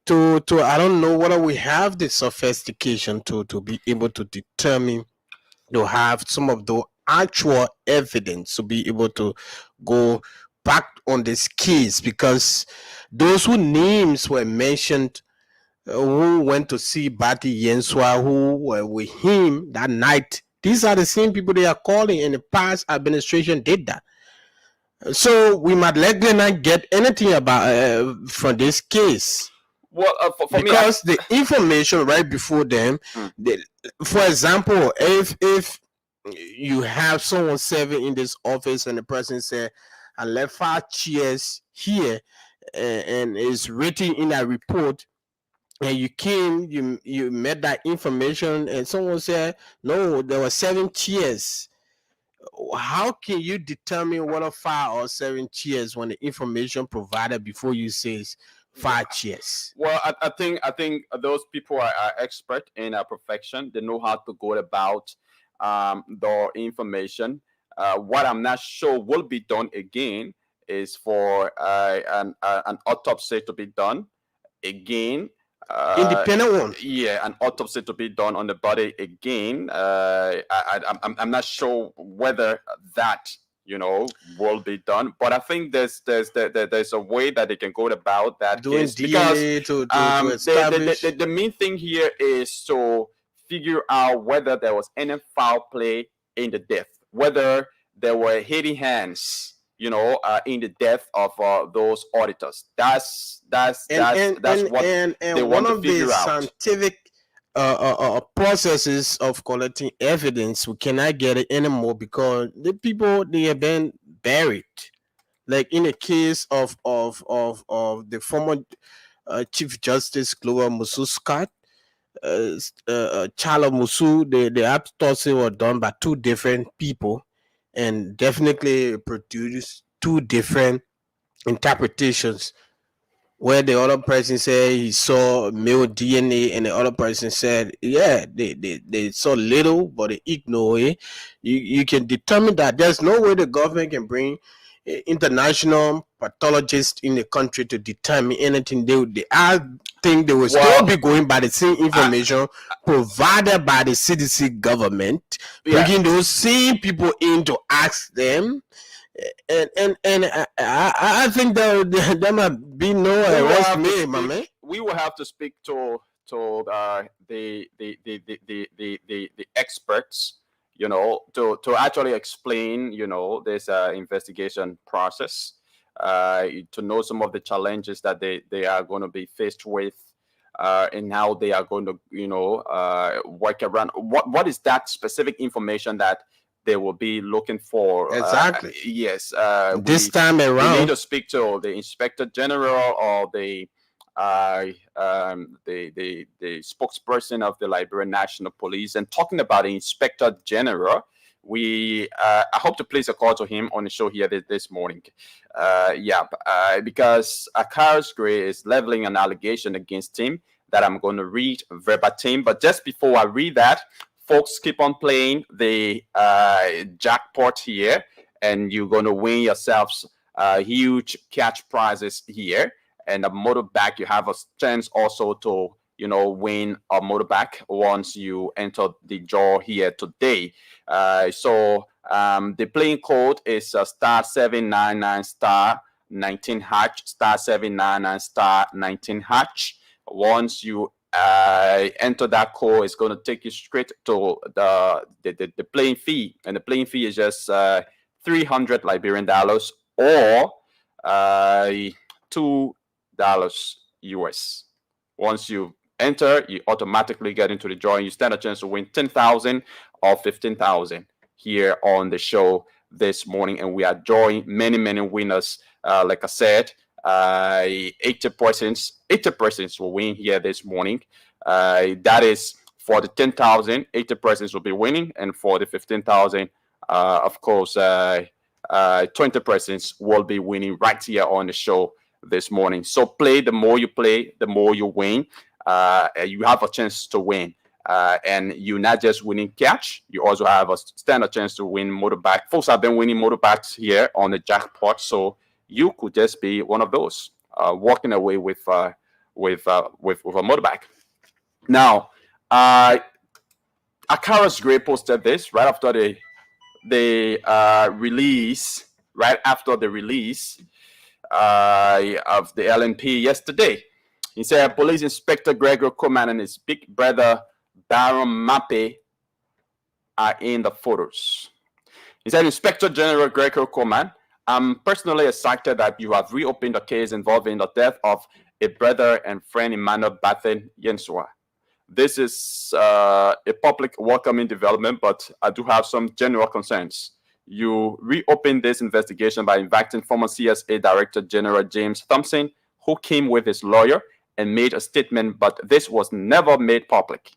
To I don't know whether we have the sophistication to be able to determine, to have some of the actual evidence to be able to go back on this case, because those whose names were mentioned, who went to see Bati Yenswa, who were with him that night, these are the same people they are calling, and the past administration did that. So we might likely not get anything about from this case. Well, for me, Because the information right before them, for example, if you have someone serving in this office and the person said, I left 5 chairs here, and it's written in a report, and you came, you met that information, and someone said, no, there were 7 chairs. How can you determine whether 5 or 7 chairs when the information provided before you says 5 chairs? Well, I think those people are expert in a profession. They know how to go about the information. What I'm not sure will be done again is for an autopsy to be done again. Independent one. Yeah, an autopsy to be done on the body again. I'm not sure whether that will be done, but I think there's a way that they can go about that. Doing case, DNA because to establish. the main thing here is to figure out whether there was any foul play in the death, whether there were hidden hands, in the death of those auditors. That's what they want one to of the figure out. scientific processes of collecting evidence, we cannot get it anymore because the people, they have been buried. Like in the case of the former Chief Justice Gloria Musu Scott, Chala Musu, the autopsy were done by 2 different people, and definitely produced 2 different interpretations, where the other person said he saw male DNA, and the other person said, yeah, they saw little, but they ignore it. You can determine that there's no way the government can bring international pathologists in the country to determine anything. I think they will still be going by the same information provided by the CDC government, bringing those same people in to ask them. And I think there might be no arrest made, my man. We will have to speak to the experts, to actually explain, this investigation process, to know some of the challenges that they are going to be faced with, and how they are going to, work around. What is that specific information that they will be looking for? Exactly. Yes. This time around, we need to speak to the Inspector General or the spokesperson of the Liberian National Police. And talking about the Inspector General, I hope to place a call to him on the show here this morning. Because Akaris Gray is leveling an allegation against him that I'm going to read verbatim. But just before I read that, folks, keep on playing the jackpot here, and you're going to win yourselves huge cash prizes here. And a motorbike, you have a chance also to, win a motorbike once you enter the draw here today. So the playing code is star 799 star 19 hatch, star 799 star 19 hatch. Once you enter that code, it's going to take you straight to the playing fee, and the playing fee is just 300 Liberian dollars or $2 US. Once you enter, you automatically get into the drawing. You stand a chance to win 10,000 or 15,000 here on the show this morning, and we are drawing many winners. Like I said, 80 persons will win here this morning. That is for the 10,000, 80 persons will be winning, and for the 15,000, of course, 20 persons will be winning right here on the show this morning. So play. The more you play, the more you win. You have a chance to win. And you're not just winning cash, you also have a standard chance to win motorbike. Folks have been winning motorbikes here on the jackpot, so you could just be one of those walking away with a motorbike. Now, Akara's Gray posted this right after the release, of the LNP yesterday. He said Police Inspector Gregory Coleman and his big brother Baron Mappe are in the photos. He said, Inspector General Gregory Coleman, I'm personally excited that you have reopened the case involving the death of a brother and friend, Emmanuel Bathen Yensua. This is a public welcoming development, but I do have some general concerns. You reopened this investigation by inviting former CSA Director General James Thompson, who came with his lawyer and made a statement, but this was never made public.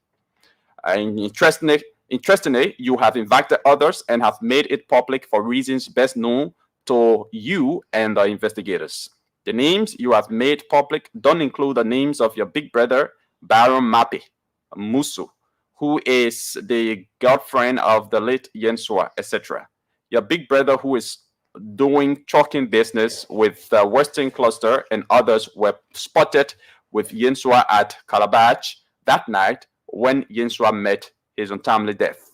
And interestingly, you have invited others and have made it public for reasons best known to you and the investigators. The names you have made public don't include the names of your big brother, Baron Mappe Musu, who is the girlfriend of the late Yensua, etc. Your big brother, who is doing trucking business with the Western Cluster, and others were spotted with Yensua at Calabash that night when Yensua met his untimely death.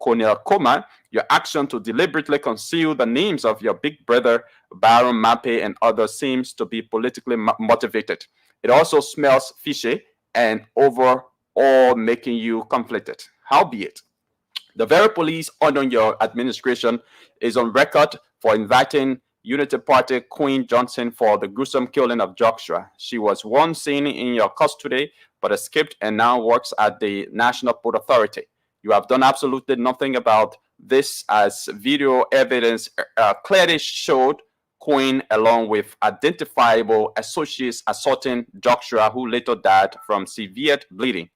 Colonel Coleman, your action to deliberately conceal the names of your big brother, Baron Mappe, and others seems to be politically motivated. It also smells fishy and overall making you conflicted. Howbeit, the very police under your administration is on record for inviting Unity Party Queen Johnson for the gruesome killing of Joshua. She was once seen in your custody but escaped and now works at the National Port Authority. You have done absolutely nothing about this, as video evidence clearly showed Queen along with identifiable associates assaulting Joshua, who later died from severe bleeding.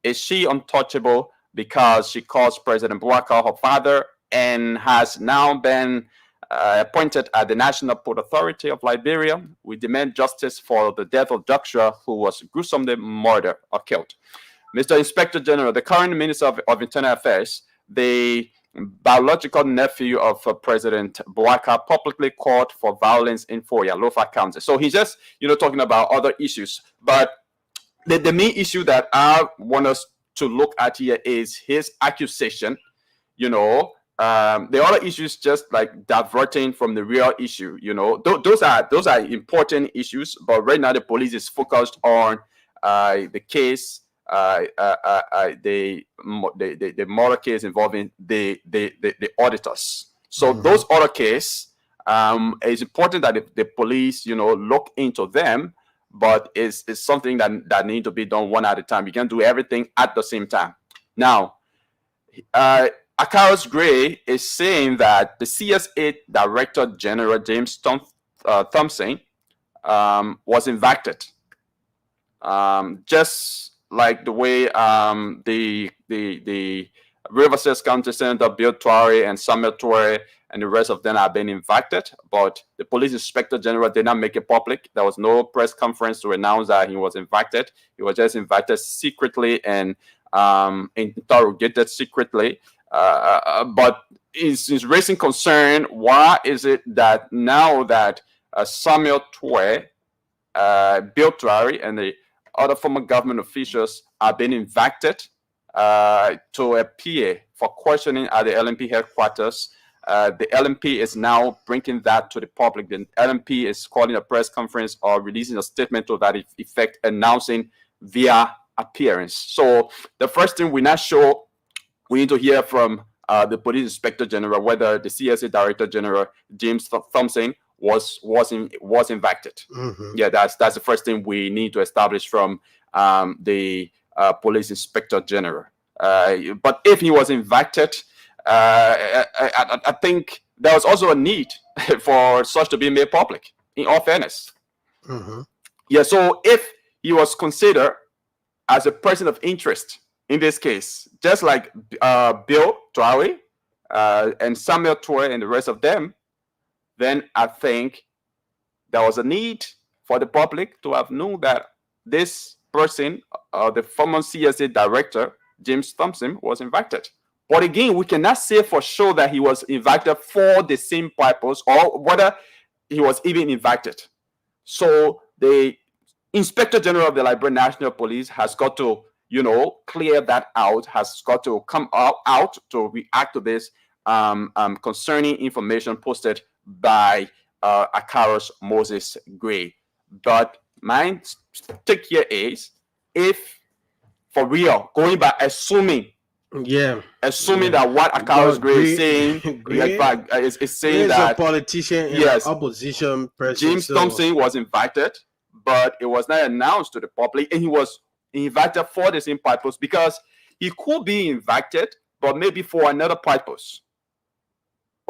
Is she untouchable because she calls President Bouaka her father and has now been appointed at the National Port Authority of Liberia? We demand justice for the death of Joshua, who was gruesomely murdered or killed. Mr. Inspector General, the current Minister of Internal Affairs, the biological nephew of President Bouaka, publicly called for violence in Foya, Lofa County. So he's just, talking about other issues. But the main issue that I want us to look at here is his accusation. The other issues just like diverting from the real issue. Those are important issues. But right now the police is focused on the case. The murder case involving the auditors. So those other cases, it's important that the police, look into them, but it's something that need to be done one at a time. You can't do everything at the same time. Now, Akaros Gray is saying that the CSA Director General James Thompson was invited, just like the way the Riverside County Senator Bill Twari and Samuel Twari and the rest of them have been invited, but the police inspector general did not make it public. There was no press conference to announce that he was invited. He was just invited secretly and interrogated secretly. But it's raising concern. Why is it that now that Samuel Twari, Bill Twari, and the other former government officials are being invited to appear for questioning at the LNP headquarters? The LNP is now bringing that to the public. The LNP is calling a press conference or releasing a statement to that effect, announcing via appearance. So the first thing we not sure, we need to hear from the Police Inspector General whether the CSA Director General James Thompson was invited. Yeah, that's the first thing we need to establish from the Police Inspector General. But if he was invited, I think there was also a need for such to be made public, in all fairness. Yeah, so if he was considered as a person of interest in this case, just like Bill Traore and Samuel Toure and the rest of them, then I think there was a need for the public to have known that this person, the former CSA director, James Thompson, was invited. But again, we cannot say for sure that he was invited for the same purpose or whether he was even invited. So the Inspector General of the Liberian National Police has got to, clear that out, has got to come out to react to this concerning information posted by Akaros Moses Gray. But my take here is, if for real, going by assuming that what Akaros Gray is saying, is saying that a politician and opposition person. James Thompson was invited, but it was not announced to the public, and he was invited for the same purpose, because he could be invited, but maybe for another purpose.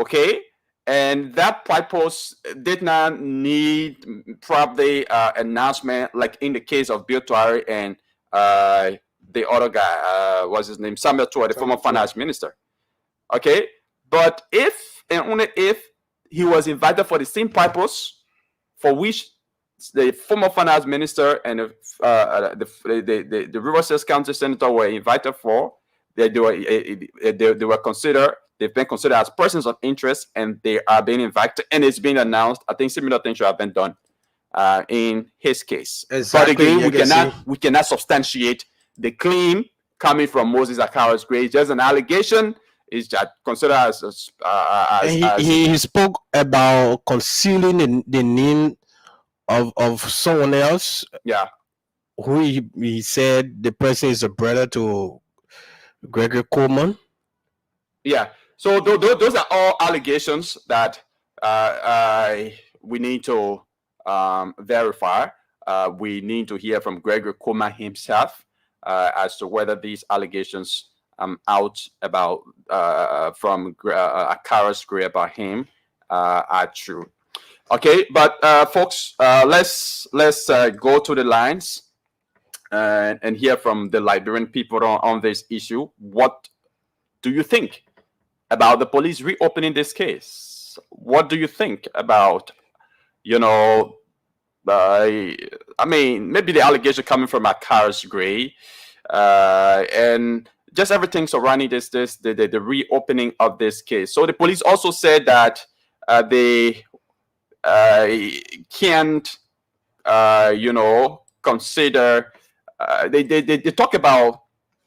Okay, and that purpose did not need probably announcement, like in the case of Bill Traore and the other guy, what's his name, Samuel Toure, the former finance minister. Okay, but if and only if he was invited for the same purpose for which the former finance minister and the River State County senator were invited for, they were considered. They've been considered as persons of interest, and they are being invited, and it's been announced. I think similar things should have been done in his case. Exactly. But again, we cannot substantiate the claim coming from Moses Akaros Gray. It's just an allegation. Is just considered as he spoke about concealing the name of someone else. Yeah. Who he said the person is a brother to Gregory Coleman. Yeah. So those are all allegations that we need to verify. We need to hear from Gregory Coleman himself as to whether these allegations out about from Akaros Gray about him are true. Okay, but folks, let's go to the lines and hear from the Liberian people on this issue. What do you think about the police reopening this case? What do you think about, I mean, maybe the allegation coming from Akaros Gray, and just everything surrounding the reopening of this case. So the police also said that they can't, consider. They talk about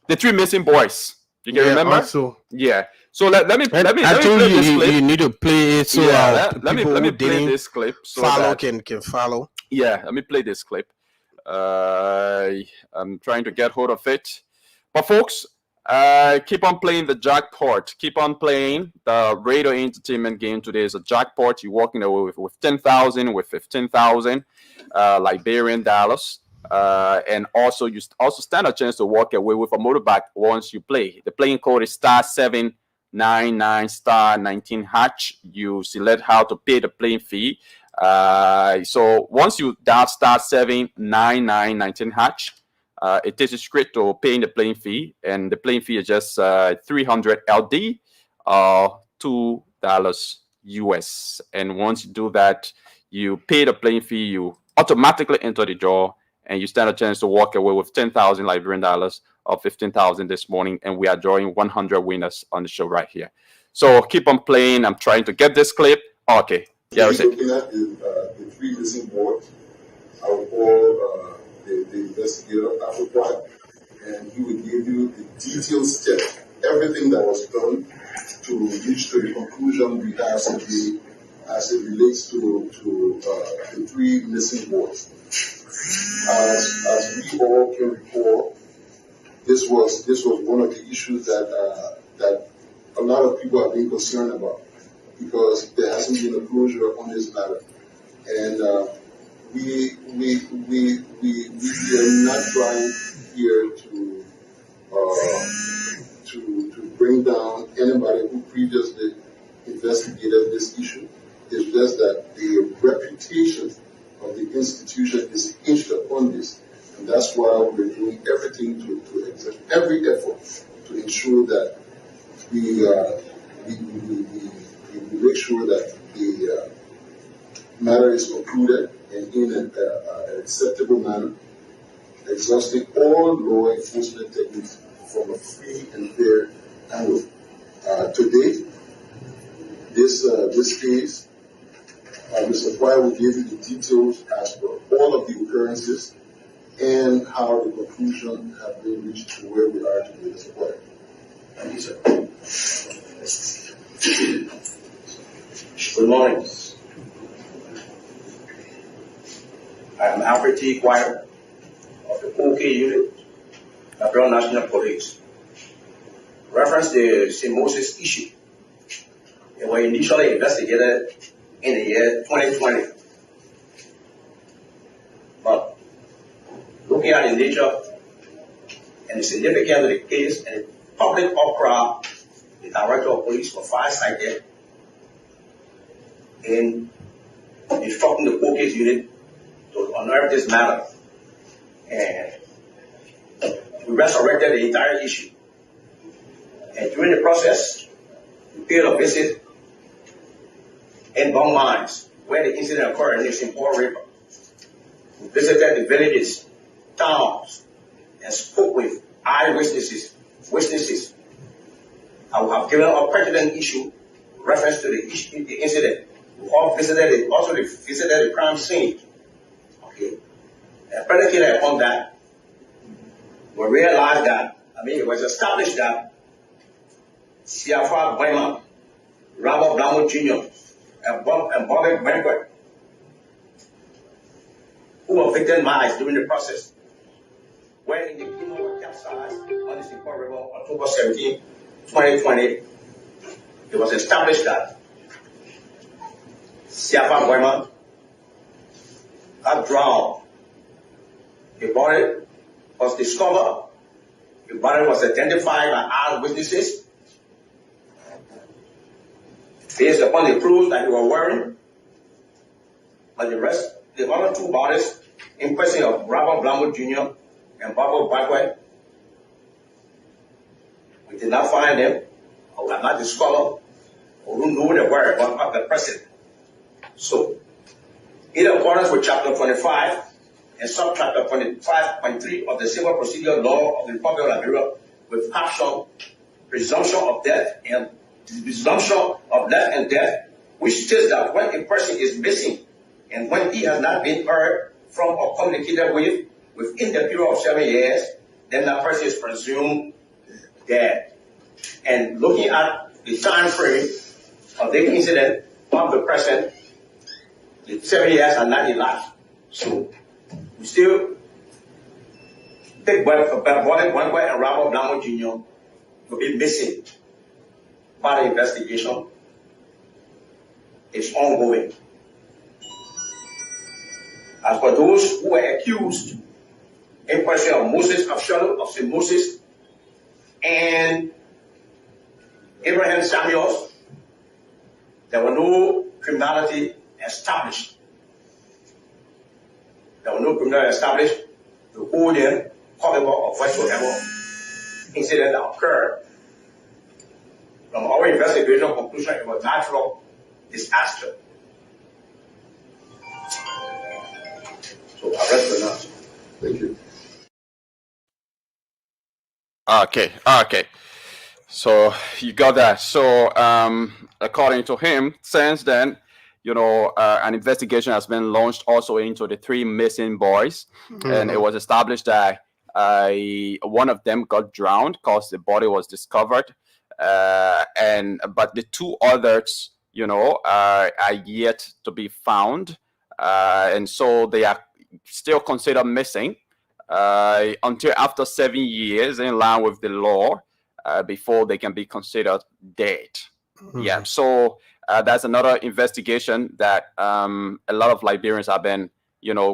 the 3 missing boys. You can remember? Also. Yeah. So let me play this clip. You need to play it so let me play this clip so follow that can follow. Yeah, let me play this clip. I'm trying to get hold of it. But folks, keep on playing the jackpot. Keep on playing the radio entertainment game. Today is a jackpot. You're walking away with 10,000, with 15,000 Liberian dollars. And also you also stand a chance to walk away with a motorbike once you play. The playing code is *799 *19 hatch. You select how to pay the playing fee. So once you dial *799 *19 hatch, it takes you straight to paying the playing fee, and the playing fee is just 300 LD, $2 US. And once you do that, you pay the playing fee, you automatically enter the draw, and you stand a chance to walk away with 10,000 Liberian dollars or 15,000 this morning. And we are drawing 100 winners on the show right here. So keep on playing. I'm trying to get this clip. Okay. Yeah, looking at the 3 missing boys, I will call the investigator, African, and he will give you the detailed step, everything that was done to reach to the conclusion we have today as it relates to the 3 missing boys. As we all can recall, this was one of the issues that a lot of people are being concerned about, because there hasn't been a closure on this matter, and we are not trying here to bring down anybody who previously investigated this issue. It's just that the reputation of the institution is hinged upon this, and that's why we're doing everything to exert every effort to ensure that we make sure that the matter is concluded and in an acceptable manner, exhausting all law enforcement techniques from a free and fair angle. To date, this case, Mr. Pryor will give you the details as per all of the occurrences and how the conclusion have been reached to where we are today, Mr. Pryor. Thank you, sir. Good morning. I'm Alfred T. Quire of the OK Unit, Federal National Police. Reference the St. Moses issue. It was initially investigated in the year 2020. But looking at the nature and the significance of the case and the public outcry, the Director of Police was far-sighted in instructing the court case unit to unearth this matter. And we resurrected the entire issue. And during the process, we paid a visit in Bong Mines, where the incident occurred in the St. Paul River. We visited the villages, towns, and spoke with eyewitnesses, witnesses. I will have given a pertinent issue reference to the incident. We all visited it, also visited the crime scene. Okay. And predicated upon that, we realized that, it was established that Siafa Boyman, Robert Blamo Jr., and Bobby Banquet, who were victimized during the process, were in the canoe capsized on the St. Paul River on October 17, 2020. It was established that Siafa Boyman got drowned. The body was discovered. The body was identified by eyewitnesses based upon the clothes that they were wearing. But the other two bodies in question of Robert Blamo Jr. and Bobby Banquet, we did not find them, or we have not discovered, or who knew they were of the person. So, in accordance with Chapter 25 and Subchapter 25.3 of the Civil Procedure Law of the Republic of Liberia, with caption Presumption of Death and Presumption of Life and Death, which states that when a person is missing and when he has not been heard from or communicated with within the period of 7 years, then that person is presumed dead. And looking at the time frame of the incident of the person, the 7 years are not elapsed. So we still take Bobby Banquet and Robert Blamo Jr. to be missing. But the investigation is ongoing. As for those who were accused in question of Moses Absalom of St. Moses and Abraham Samuels, there were no criminality established. There was no criminality established to hold them culpable of whatsoever incident that occurred. From our investigation conclusion, it was natural disaster. So I rest for now. Thank you. Okay. So you got that. So according to him, since then, an investigation has been launched also into the 3 missing boys, and it was established that one of them got drowned because the body was discovered, but the 2 others, are yet to be found, and so they are still considered missing. until after 7 years in line with the law before they can be considered dead. Yeah, so that's another investigation that a lot of Liberians have been,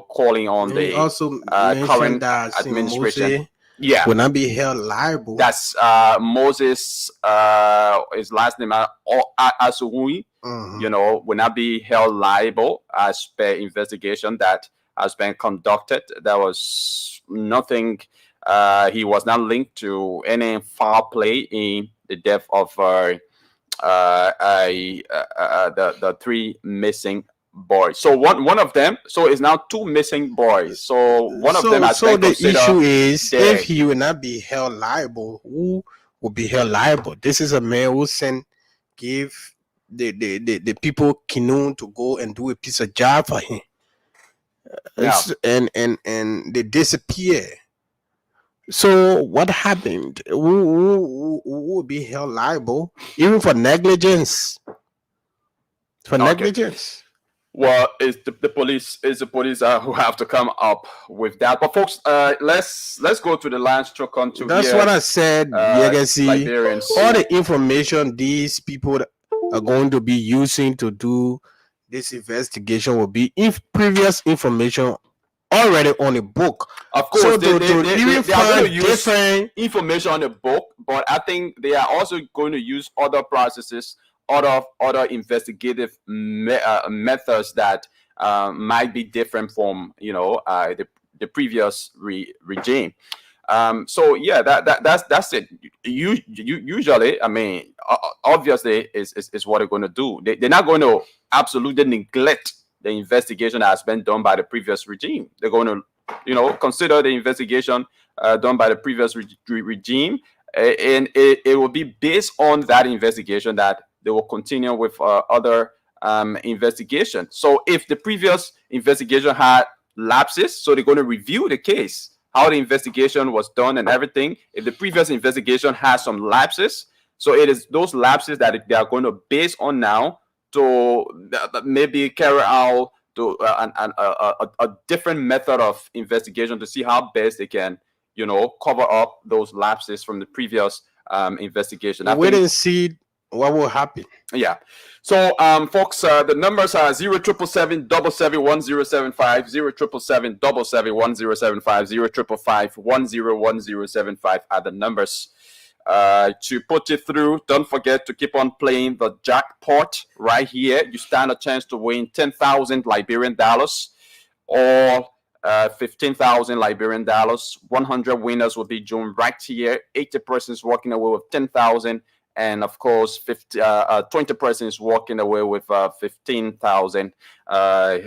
calling on He the also mentioned current that administration. Moses Yeah, will not be held liable. that's Moses, his last name, Asui, will not be held liable as per investigation that has been conducted. There was nothing, he was not linked to any foul play in the death of the three missing boys. So one of them, so it's now two missing boys. So one of them has been the considered issue is, dead. if he will not be held liable, who will be held liable? This is a man who give the people canoe to go and do a piece of job for him. Yeah. And they disappear. So what happened? Who will be held liable, even for negligence? For negligence. Well, it's the police. It's the police who have to come up with that. But folks, let's go to the lines to come to. That's here, what I said. Liberians. All the information these people are going to be using to do this investigation will be previous information already on the book. Of course, so they are even going to find use different information on the book, but I think they are also going to use other processes, other investigative methods that might be different from the previous regime. So yeah, that's it. Usually, I mean, obviously, is what they're going to do. They're not going to absolutely neglect the investigation that has been done by the previous regime. They're going to, consider the investigation done by the previous regime, and it will be based on that investigation that they will continue with other investigation. So if the previous investigation had lapses, so they're going to review the case, how the investigation was done and everything. If the previous investigation has some lapses, so it is those lapses that they are going to base on now to maybe carry out to a different method of investigation to see how best they can, cover up those lapses from the previous investigation. Wait and see what will happen. Yeah. So, folks, the numbers are 0777 771 0777 771 0555 are the numbers to put it through. Don't forget to keep on playing the jackpot right here. You stand a chance to win 10,000 Liberian dollars or 15,000 Liberian dollars. 100 winners will be joined right here. 80 persons walking away with 10,000. And of course, 20 persons walking away with 15,000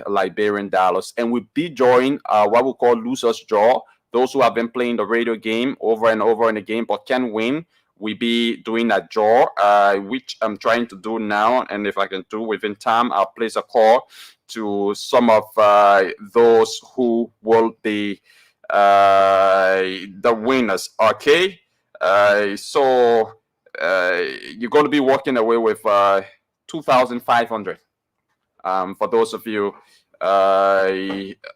Liberian dollars. And we'll be joined what we call losers draw. Those who have been playing the radio game over and over in the game but can win, we'll be doing a draw, which I'm trying to do now. And if I can do within time, I'll place a call to some of those who will be the winners. Okay, so you're going to be walking away with 2,500 for those of you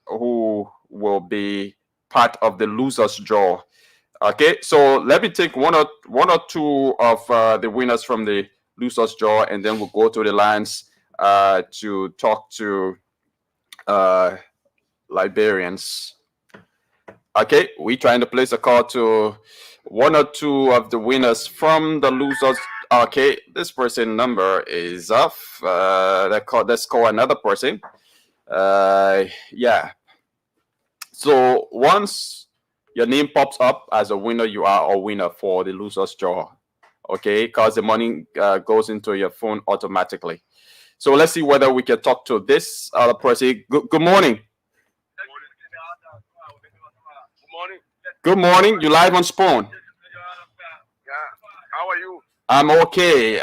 who will be part of the losers draw. Okay, so let me take one or two of the winners from the losers draw, and then we'll go to the lines to talk to Liberians. Okay, we're trying to place a call to one or two of the winners from the losers. Okay, this person number is off. Let's call another person. Yeah. So once your name pops up as a winner, you are a winner for the losers draw. Okay, because the money goes into your phone automatically. So let's see whether we can talk to this other person. Good morning. Good morning. You live on Spawn. Yeah. How are you? I'm okay.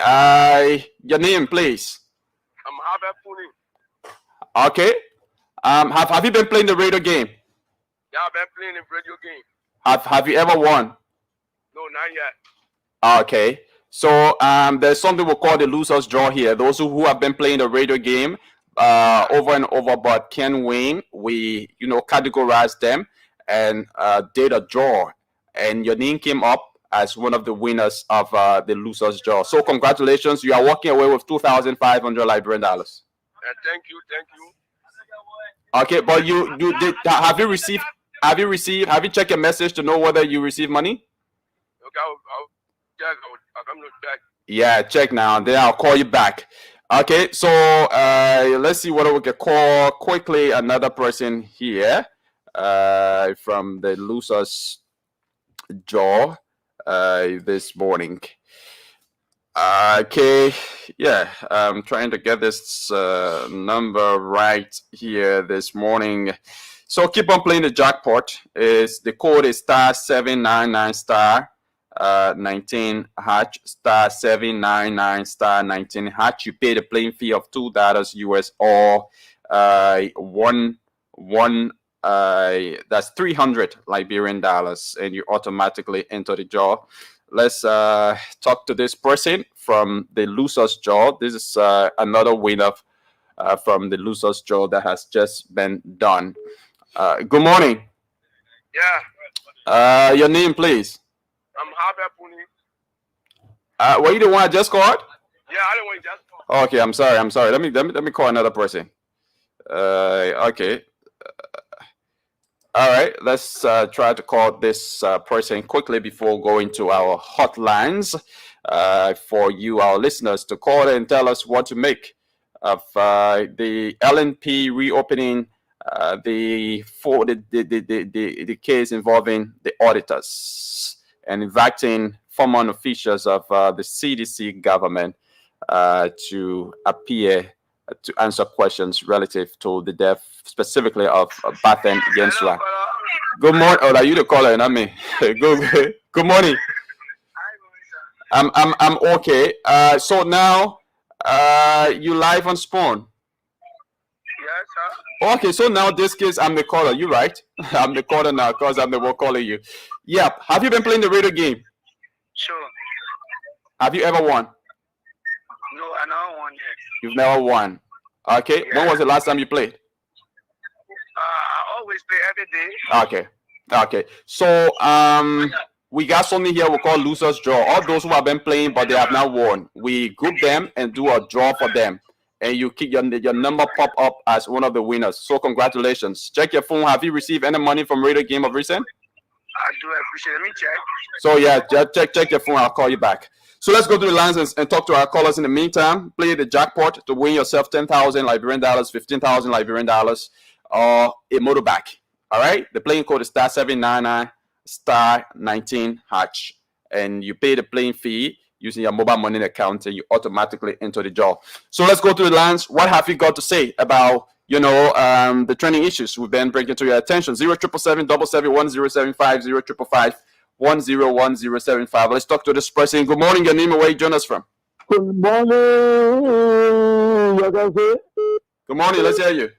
Your name, please. I'm Harvey Puni. Okay. Have you been playing the radio game? Yeah, I've been playing the radio game. Have you ever won? No, not yet. Okay. So there's something we call the losers draw here. Those who have been playing the radio game over and over but can win, we categorize them, and did a draw, and your name came up as one of the winners of the losers draw. So congratulations, you are walking away with $2,500 Liberian dollars. Thank you. Okay, but you did have you checked your message to know whether you received money? Okay, I'll check. I'll come to check. Yeah, check now, then I'll call you back. Okay, so let's see whether we can call quickly another person here from the losers draw this morning. Okay, yeah, I'm trying to get this number right here this morning. So keep on playing the jackpot. The code is *799 *19 hatch *799 *19 hatch. You pay the playing fee of $2 US or that's 300 Liberian dollars, and you automatically enter the draw. Let's talk to this person from the losers draw. This is another winner from the losers draw that has just been done. Good morning. Yeah. Your name, please. I'm Harvey Puni. Were you the one I just called? Yeah, I don't want to just call. Okay, I'm sorry. Let me call another person. Okay. All right, let's try to call this person quickly before going to our hotlines for you, our listeners, to call and tell us what to make of the LNP reopening the case involving the auditors and inviting former officials of the CDC government to appear to answer questions relative to the death specifically of Bathen Yensua. Good morning. Oh, are you the caller, not me? Good morning. I'm okay. So now you live on Spawn. Yes, sir. Okay, so now this case I'm the caller. You right? I'm the caller now because I'm the one calling you. Yeah. Have you been playing the radio game? Sure. Have you ever won? No, I never won yet. You've never won. Okay. Yeah. When was the last time you played? I always play every day. Okay. So we got something here we call losers draw. All those who have been playing but they have not won, we group them and do a draw for them, and you keep your number pop up as one of the winners. So congratulations. Check your phone. Have you received any money from Radio Game of recent? I do appreciate it. Let me check. So yeah, check your phone. I'll call you back. So let's go to the lines and talk to our callers in the meantime. Play the jackpot to win yourself 10,000 Liberian dollars, 15,000 Liberian dollars, or a motorbike. All right. The playing code is *799 *19 hatch, and you pay the playing fee using your mobile money account, and you automatically enter the draw. So let's go to the lines. What have you got to say about the trending issues we've been bringing to your attention? 0777-771-075 075-101075. Let's talk to this person. Good morning. Your name and where you join us from? Good morning. Good morning. Let's hear you.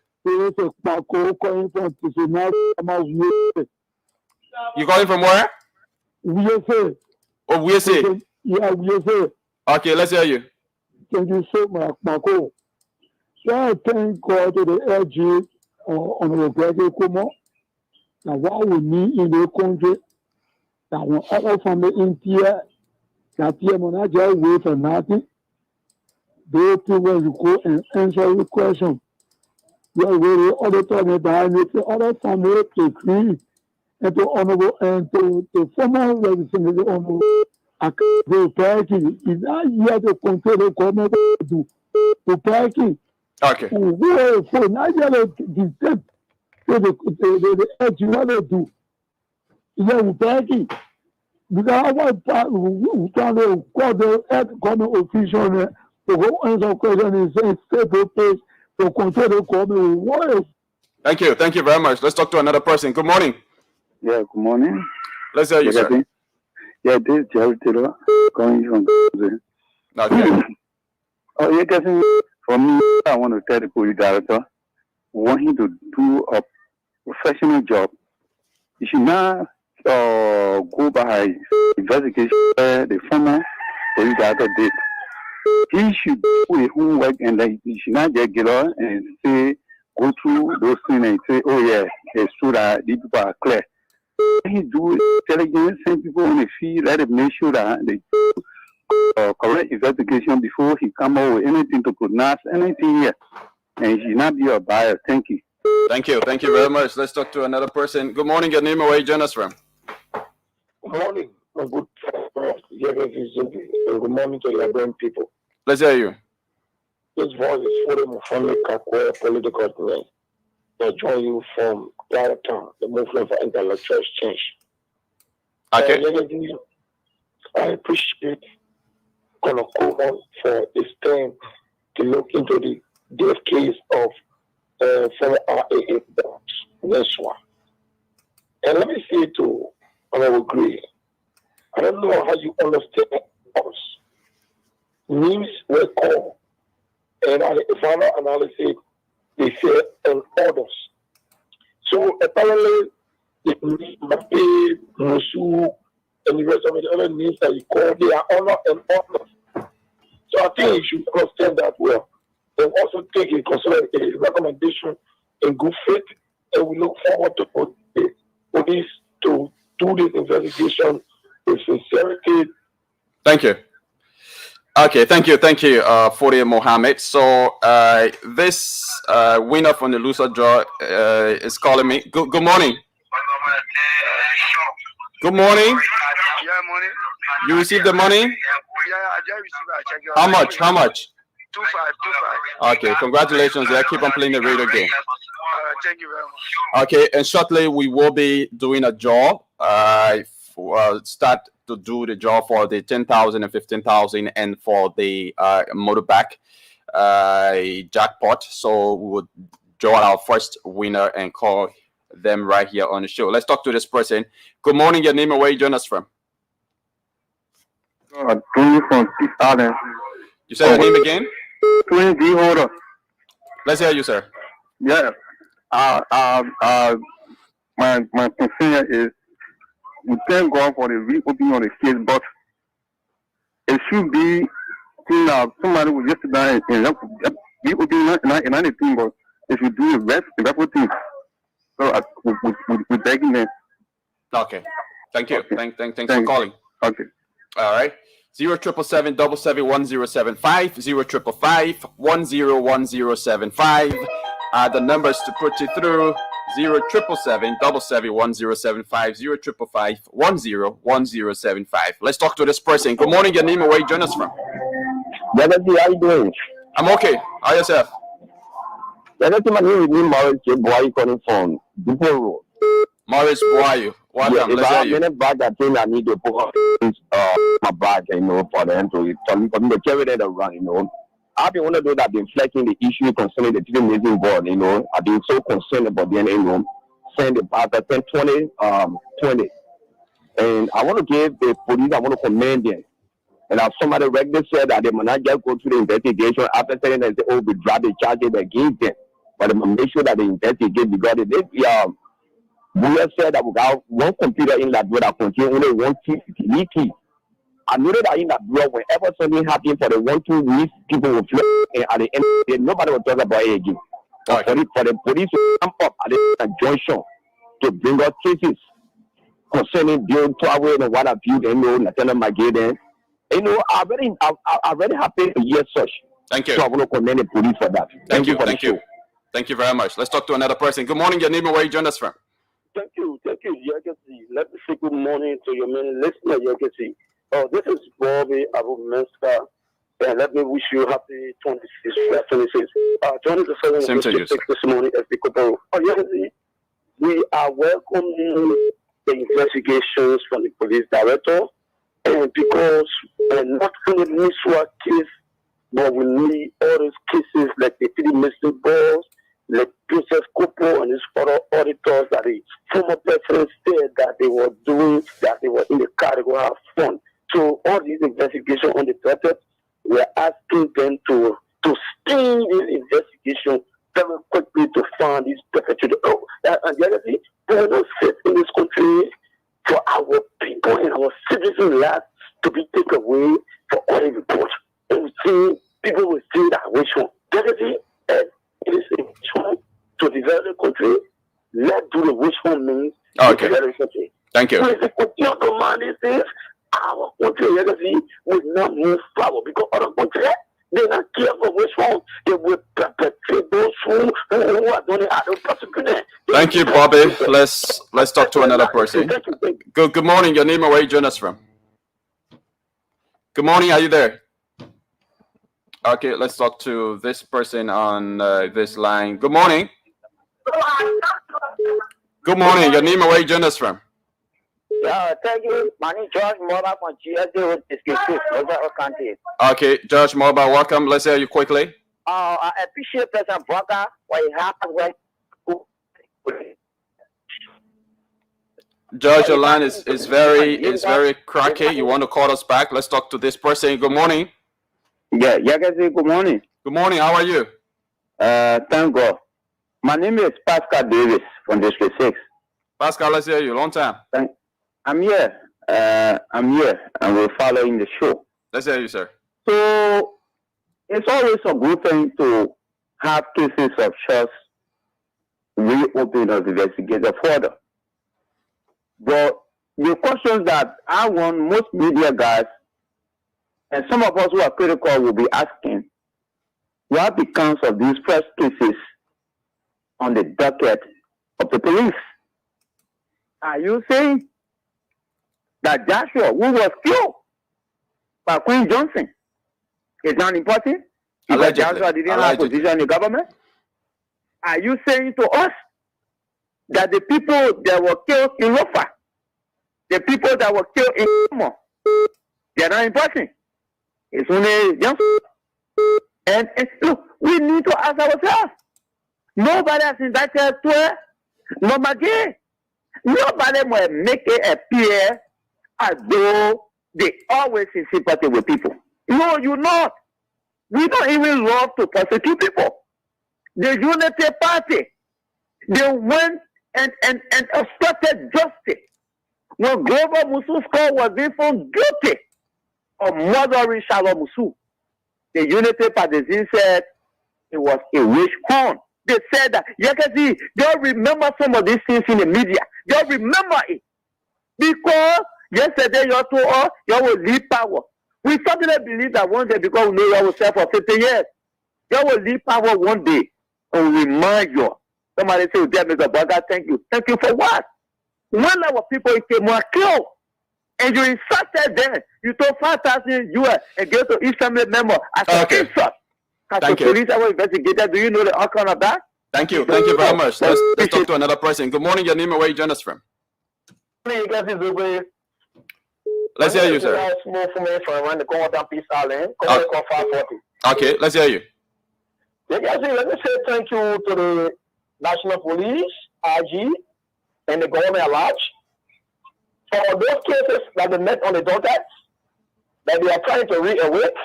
You calling from where? USA. Oh, USA. Yeah, USA. Okay, let's hear you. Thank you so much, Marco. So I thank God to the LG on the graduate Kumo. Now, what we need in the country, that when all from the India, that the manager wait for nothing, they people will go and answer the question. You are really auditor me behind it, the other family to clean and to honorable and to former representative honorable. I can't parking. Is that here to control the government to parking? Okay. Who for not yet detect the edge you want to do. Yeah, parking. Because I want to call the government official to go answer question and say stable place to control the government. What? Thank you very much. Let's talk to another person. Good morning. Yeah, good morning. Let's hear you, sir. Yeah, this is Jerry Taylor calling from Okay. Oh, yeah, guessing for me, I want to tell the police director, want him to do a professional job. He should not go by investigation the former police director did. He should do his homework and then he should not just get on and say, go through those things and say, oh yeah, it's true that these people are clear. He do intelligence, send people on the field, let him make sure that they correct investigation before he come out with anything to pronounce anything here. And he should not be a buyer. Thank you. Thank you. Thank you very much. Let's talk to another person. Good morning. Your name and where you join us from? Good morning, my good friend. Good morning to the Liberian people. Let's hear you. This voice is for the Mufami Kakwe political today. I join you from Clarendon, the movement for intellectual exchange. Okay. I appreciate Konokomo for his time to look into the death case of former RAA Neswa. And let me say to Honorable Gray, I don't know how you understand us. Names were called, and at the final analysis, they said and orders. So apparently, the Mbappe, Musu, and the rest of the other names that you call, they are honor and honor. So I think you should understand that well. And also take into consideration a recommendation in good faith, and we look forward to the police to do this investigation with sincerity. Thank you. Okay, thank you, Fode Mohammed. So this winner from the loser draw is calling me. Good morning. Good morning. Yeah, money. You received the money? Yeah, I just received. I check your How much? 25. Okay, congratulations. Yeah, keep on playing the radio game. Thank you very much. Okay, and shortly we will be doing a draw. Start to do the draw for the 10,000 and 15,000 and for the motorbike jackpot. So we would draw our first winner and call them right here on the show. Let's talk to this person. Good morning. Your name and where you join us from? Tony from Peace Island. You say your name again? Twin D holder. Let's hear you, sir. Yeah. My concern is we thank God for the reopening on the case, but it should be somebody will just sit down and reopen anything, but if you do the rest thing. So we're begging them. Okay. Thank you. Okay. Thanks for calling. Okay. All right. 0777-771-1075, 0555-101075 are the numbers to put you through. 0777-771-1075, 0555-101075. Let's talk to this person. Good morning, your name and where you join us from? How you doing? I'm okay. How yourself? My name is Maurice Boy calling from Dupont Road. Maurice Boy, welcome. Yeah, Let's hear you. Bag, I think I need to put my bag, for them to carry that around, I've been one of those that have been flexing the issue concerning the three missing board, I've been so concerned about them, send the part 20. And I want to give the police, I want to commend them. And as somebody regularly said that they might not just go through the investigation after saying that they will drop the charges against them. But they must make sure that they investigate because we have said that we got one computer in that door that contains only one key. I know that in that door, whenever something happens for the 1-2 weeks, people will flow, and at the end, nobody will talk about it again. Okay. For the police to come up at the junction to bring us cases concerning build travel and what have you, Lieutenant Mageden. I'm very happy to hear such. Thank you. So I want to commend the police for that. Thank you. For the show. Thank you very much. Let's talk to another person. Good morning, your name and where you join us from? Thank you, Yagasi. Let me say good morning to your main listener, Yagasi. This is Bobby Abu Menska, and let me wish you happy 26. 27 Same to you, sir. this morning as the couple. Yagasi, we are welcoming the investigations from the police director, and because not only Niswa case, but we need all those cases like the three missing balls, like Joseph Kopo and his other auditors that the former president said that they were doing, that they were in the car to go have fun. So all these investigations on the threat, we are asking them to stay this investigation very quickly to find these perpetrators. And the other thing, we are not fit in this country for our people and our citizens' lives to be taken away for all the reports. And we see people will say that which one. The other thing, it is a wish one to develop the country. Let do the witch hunt means. Okay. Thank you. So if we continue to man these things, our country will not move forward because other countries, they not care for which one. They will perpetrate those who are doing it. I don't prosecute them. Thank you, Bobby. Let's talk to another person. Good morning. Your name and where you join us from? Good morning. Are you there? Okay, let's talk to this person on this line. Good morning. Good morning. Your name and where you join us from? Yeah, thank you. My name is George Mobile from GSD County. Okay, George Mobile, welcome. Let's hear you quickly. I appreciate President Broca what he has with. George, your line is very cracky. You want to call us back? Let's talk to this person. Good morning. Yeah, guys, good morning. Good morning. How are you? Thank God. My name is Pascal Davis from District 6. Pascal, let's hear you. Long time. I'm here. And we're following the show. Let's hear you, sir. So it's always a good thing to have cases of trust reopened or investigated further. But the questions that I want most media guys and some of us who are critical will be asking, what becomes of these first cases on the docket of the police? Are you saying that Joshua, who was killed by Queen Johnson, is not important? Because Joshua didn't have a position in the government? Are you saying to us that the people that were killed in Lofa, the people that were killed in Kumo, they are not important? It's only Johnson. And look, we need to ask ourselves. Nobody has indicted to no Maggie. Nobody will make it appear as though they always in sympathy with people. No, you're not. We don't even love to persecute people. The Unity Party, they went and obstructed justice. When Grover Musu's court was being found guilty of murdering Shalom Musu, the Unity Party said it was a witch hunt. They said that, you can see, they'll remember some of these things in the media. They'll remember it. Because yesterday you told us you will leave power. We certainly believe that one day, because we know ourselves for 50 years, you will leave power one day and remind you. Somebody say, dear Mr. Brother, thank you. Thank you for what? When our people came were killed, and you insulted them, you told 5,000 US and gave to each family member as an insult. As the police ever investigated, do you know the outcome of that? Thank you. Thank you very much. Let's talk to another person. Good morning. Your name and where you join us from? Let's hear you, sir. Okay, let's hear you. Let me say thank you to the National Police, RG, and the government at large for those cases that they met on the docket that they are trying to reawake.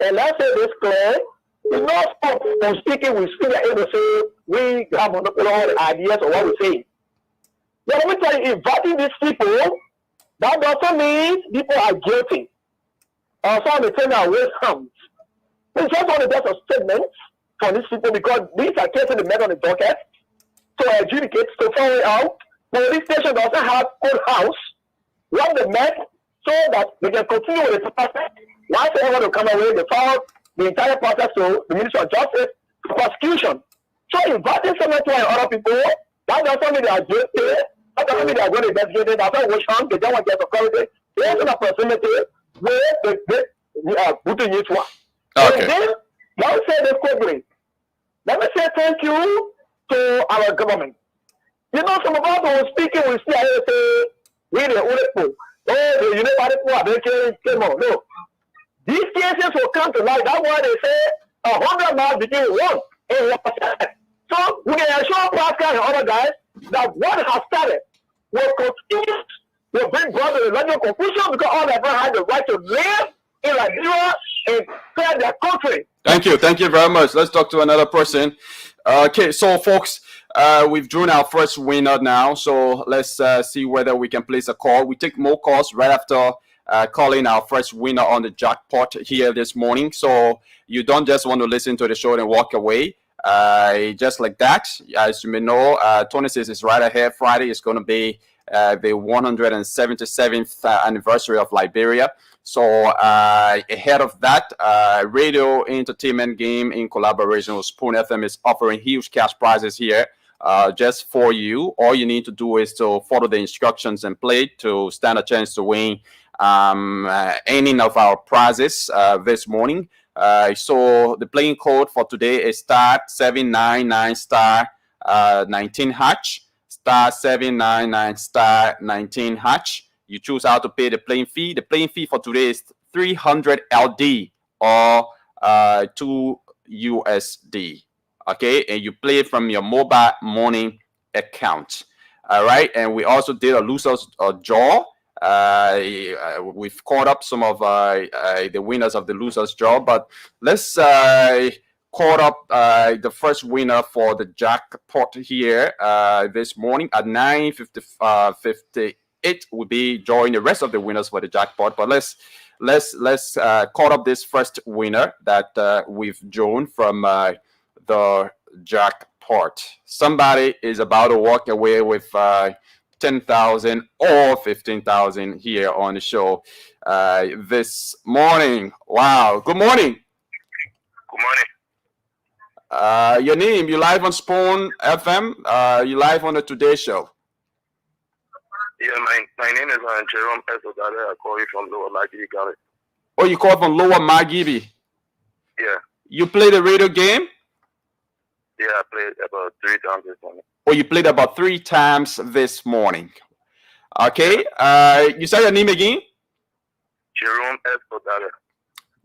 And let's say this clear, it's not stop from speaking with speaker able to say we have monopoly on the ideas of what we say. But let me tell you, inviting these people, that doesn't mean people are guilty. Or some of the things are waste hands. We just want to get a statement from these people because these are cases they met on the docket to adjudicate, to follow it out. Police station doesn't have good house. What they met so that they can continue with the process. Once they want to come away, they follow the entire process to the Ministry of Justice to prosecution. So inviting someone to other people, that doesn't mean they are guilty. That doesn't mean they are going to investigate it. That's not which one. They don't want to get authority. They have an opportunity where they are putting it one. Okay. And then, let me say this quickly. Let me say thank you to our government. You know, some of us who are speaking, we say, we the only people. Oh, the United people are making more. No. These cases will come to light. That's why they say 100 miles between one and 1%. So we can assure Pascal and other guys that what has started will continue to bring brothers to the logical conclusion because all of them have the right to live in Liberia and serve their country. Thank you. Thank you very much. Let's talk to another person. Okay, so folks, we've drawn our first winner now. So let's see whether we can place a call. We take more calls right after calling our first winner on the jackpot here this morning. So you don't just want to listen to the show and walk away. just like that. As you may know, 26 is right ahead. Friday is going to be the 177th anniversary of Liberia. So ahead of that, radio entertainment game in collaboration with Spoon FM is offering huge cash prizes here just for you. All you need to do is to follow the instructions and play to stand a chance to win any of our prizes this morning. So the playing code for today is star 799 star 19 hatch. Star 799 star 19 hatch. You choose how to pay the playing fee. The playing fee for today is 300 LD or 2 USD. Okay, and you play from your mobile money account. All right, and we also did a loser's draw. We've caught up some of the winners of the loser's draw, but let's caught up the first winner for the jackpot here this morning at 9:58. Will be joining the rest of the winners for the jackpot, but let's caught up this first winner that we've drawn from the jackpot. Somebody is about to walk away with 10,000 or 15,000 here on the show this morning. Wow. Good morning. Good morning. Your name, you live on Spoon FM, you live on the Today Show. Yeah, my name is Jerome Esodale. I call you from Lower Magibi County. Oh, you called from Lower Magibi? Yeah. You play the radio game? Yeah, I played about 3 times this morning. Oh, you played about 3 times this morning. Okay. You said your name again? Jerome Esodale.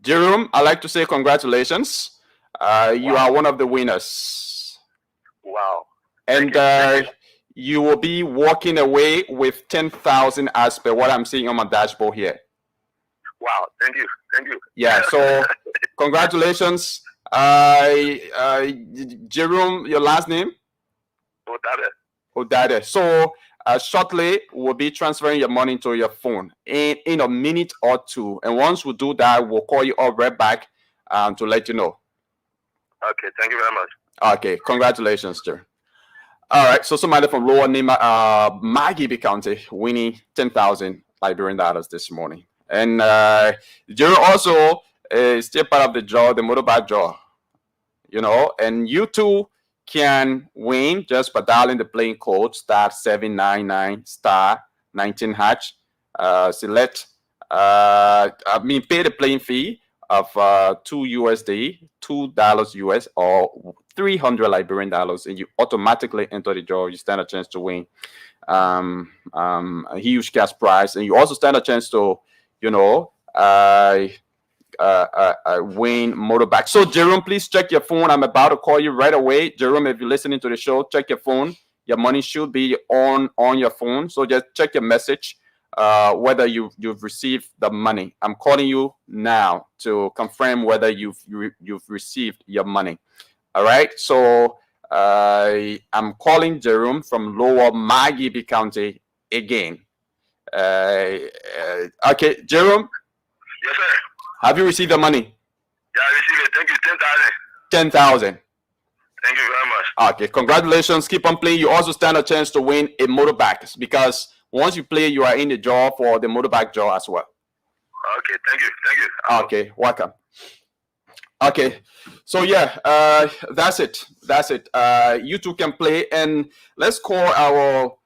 Jerome, I'd like to say congratulations. You are one of the winners. Wow. And you will be walking away with 10,000 as per what I'm seeing on my dashboard here. Wow. Thank you. Thank you. Yeah. So congratulations. Jerome, your last name? Odade. So shortly we'll be transferring your money to your phone in a minute or 2. And once we do that, we'll call you up right back to let you know. Okay, thank you very much. Okay, congratulations, sir. All right, so somebody from Lower Magibi County winning 10,000 Liberian dollars this morning. And Jerry also is still part of the draw, the motorbike draw. You know, and you too can win just by dialing the playing code star 799 star 19 hatch. Select, pay the playing fee of 2 USD, $2 US, or 300 Liberian dollars, and you automatically enter the draw. You stand a chance to win a huge cash prize, and you also stand a chance to, you know, win motorbike. So Jerome, please check your phone. I'm about to call you right away. Jerome, if you're listening to the show, check your phone. Your money should be on your phone. So just check your message. Whether you've received the money. I'm calling you now to confirm whether you've received your money. All right. So I'm calling Jerome from Lower Magibi County again. Okay, Jerome. Yes, sir. Have you received the money? Yeah, I received it. Thank you. 10,000. 10,000. Thank you very much. Okay, congratulations. Keep on playing. You also stand a chance to win a motorbike because once you play, you are in the draw for the motorbike draw as well. Okay, thank you. Thank you. Okay, welcome. Okay, so yeah, that's it. That's it. You two can play, and let's call our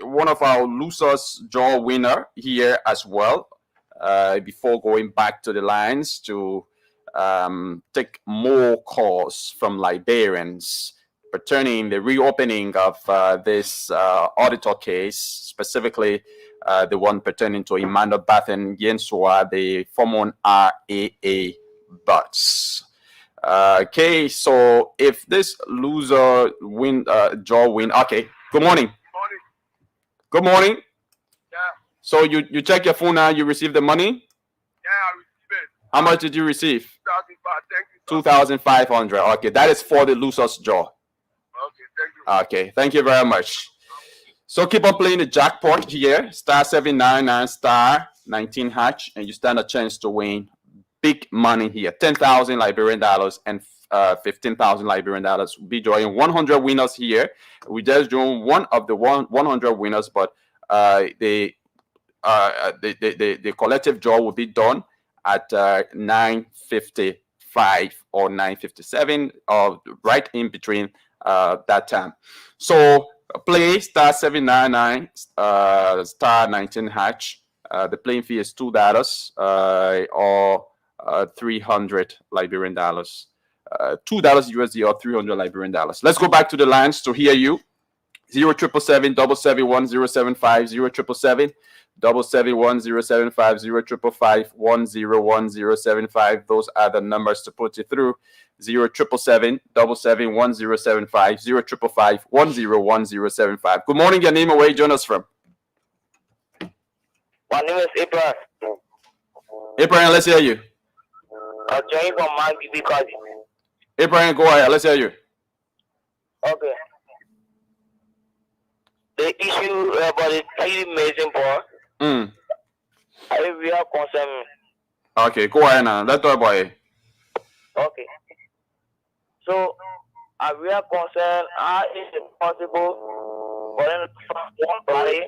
one of our losers draw winner here as well. Before going back to the lines to take more calls from Liberians pertaining the reopening of this auditor case, specifically the one pertaining to Emmanuel Bathen Yensua, the former RAA Butts. Okay, so if this loser draw win, okay. Good morning. Good morning. Yeah. So you check your phone now. You received the money. Yeah, I received it. How much did you receive? 2,500. Thank you. 2,500. Okay, that is for the loser's draw. Okay, thank you. Okay, thank you very much. So keep on playing the jackpot here, star 799 star 19 hatch, and you stand a chance to win big money here, 10,000 Liberian dollars and 15,000 Liberian dollars. We'll be drawing 100 winners here. We just drawn one of the 100 winners, but the collective draw will be done at 9:55 or 9:57, or right in between that time. So play *799 *19#. The playing fee is $2 or 300 Liberian dollars. $2 USD or 300 Liberian dollars. Let's go back to the lines to hear you. 0777 771 075 0777 771 075 555 101 Those are the numbers to put you through. 0777 771 075 555 101 Good morning. Your name and where you join us from? My name is Abraham. Abraham, let's hear you. I'm joining from my because. Abraham, go ahead. Let's hear you. Okay. The issue about the 3 amazing boy. I really concern me. Okay, go ahead now. Let's talk about it. Okay. So, I really concerned how is it possible for them to find one body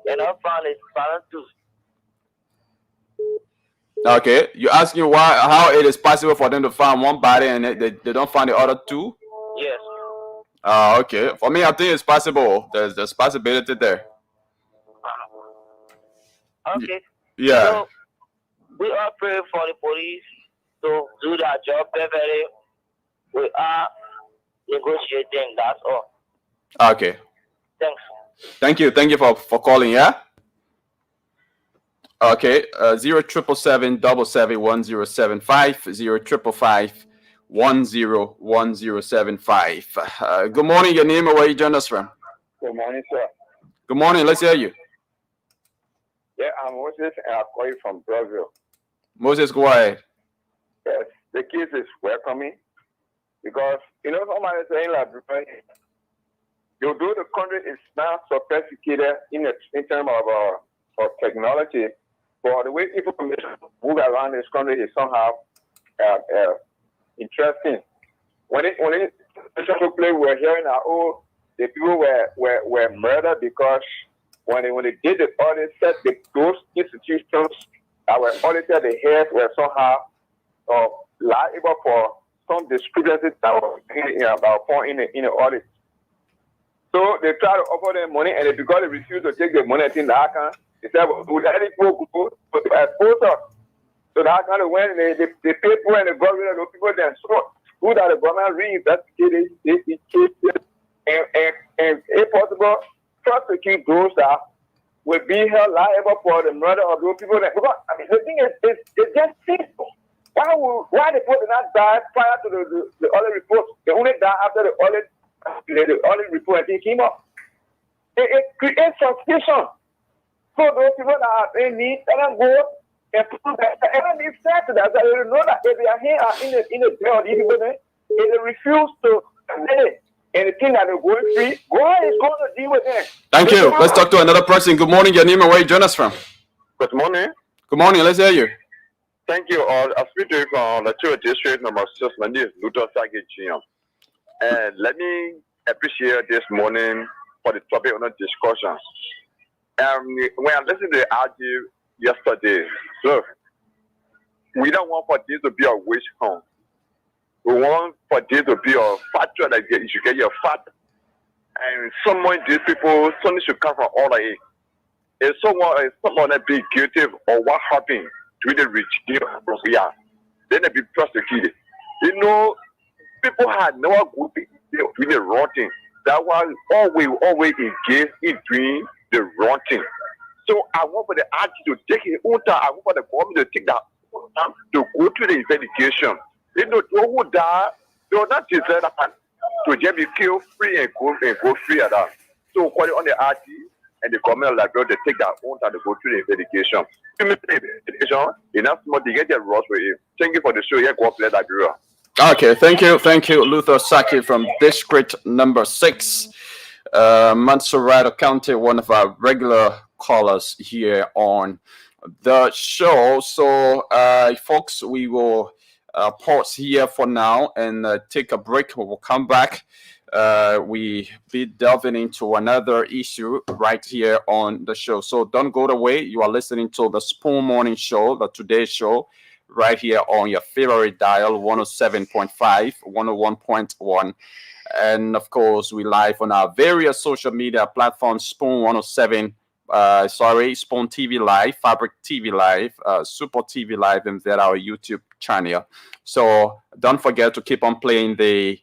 and not find his parent too. Okay, you're asking how it is possible for them to find one body and they don't find the other two? Yes. Okay. For me, I think it's possible. There's possibility there. Okay. Yeah. So, we are praying for the police to do their job perfectly. We are negotiating, that's all. Okay. Thanks. Thank you for calling, yeah? Okay, 0777 771 075 0555 101075. Good morning, your name and where you join us from? Good morning, sir. Good morning, let's hear you. Yeah, I'm Moses and I'm calling from Brazil. Moses, go ahead. Yes, the case is welcoming because, somebody is saying like, although the country is now sophisticated in terms of technology, but the way information move around this country is somehow interesting. When it took place, we're hearing that the people were murdered because when they did the audit, said those institutions that were audited, the heads were somehow liable for some discrepancies that were in the audit. So they tried to offer them money, and because they refused to take the money in the account, they said, "Well, we let it go to expose us." So that kind of when they paid for and the government, those people then so who that the government reinvestigated this case and if possible, prosecute those that will be held liable for the murder of those people. Because the thing is, it's just simple. Why the people did not die prior to the audit report? They only die after the audit report came up. It creates suspicion. So those people that are in need, let them go and prove that. And then they said to that, they know that if they are here in the jail, these people, if they refuse to admit it, and the thing that they're going free, God is going to deal with them. Thank you. Let's talk to another person. Good morning, your name and where you join us from? Good morning. Good morning, let's hear you. Thank you. I speak to you from the Church District number 6. My name is Luther Sagichian. And let me appreciate this morning for the topic of the discussion. When I listened to the RG yesterday, look, we don't want for this to be a witch hunt. We want for this to be a factor that you should get your fat. And someone, these people, something should come from all of it. If someone that be guilty of what happened to the regime, then they be prosecuted. People had never good doing the wrong thing. That was always engaged in doing the wrong thing. So I want for the RG to take his own time. I want for the government to take that own time to go through the investigation. Those who die, they will not deserve that to just be killed free and go free at that. So according on the RG and the government of Liberia, they take their own time to go through the investigation. Enough more to get their roles with you. Thank you for the show. Yeah, God bless Liberia. Okay, thank you, Luther Saki from District number 6, Montserrat County, one of our regular callers here on the show. So, folks, we will pause here for now and take a break. We'll come back. We be delving into another issue right here on the show. So don't go away. You are listening to the Spoon Morning Show, the Today Show, right here on your favorite dial, 107.5, 101.1. And of course, we live on our various social media platforms, Spoon 107, Spoon TV Live, Fabric TV Live, Super TV Live, and then our YouTube channel. So don't forget to keep on playing the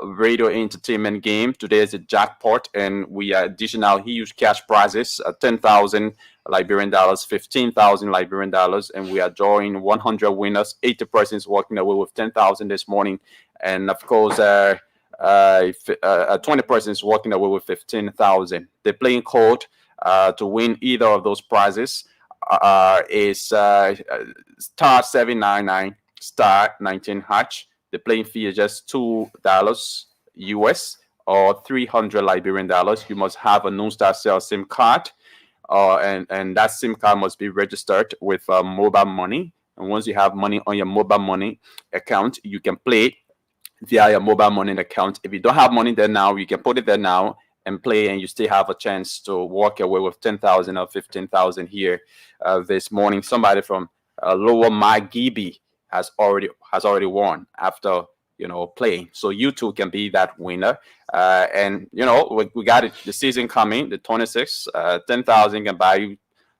radio entertainment game. Today is a jackpot, and we are additional huge cash prizes, 10,000 Liberian dollars, 15,000 Liberian dollars, and we are drawing 100 winners. 80 persons walking away with 10,000 this morning, and of course, 20 persons walking away with 15,000. The playing code to win either of those prizes is star 799 star 19 hatch. The playing fee is just $2 US or 300 Liberian dollars. You must have a non-star cell SIM card, and that SIM card must be registered with mobile money. And once you have money on your mobile money account, you can play via your mobile money account. If you don't have money there now, you can put it there now and play, and you still have a chance to walk away with 10,000 or 15,000 here this morning. Somebody from Lower Magibi has already won after playing. So you too can be that winner. And we got it. The season coming, the 26th. 10,000 can buy you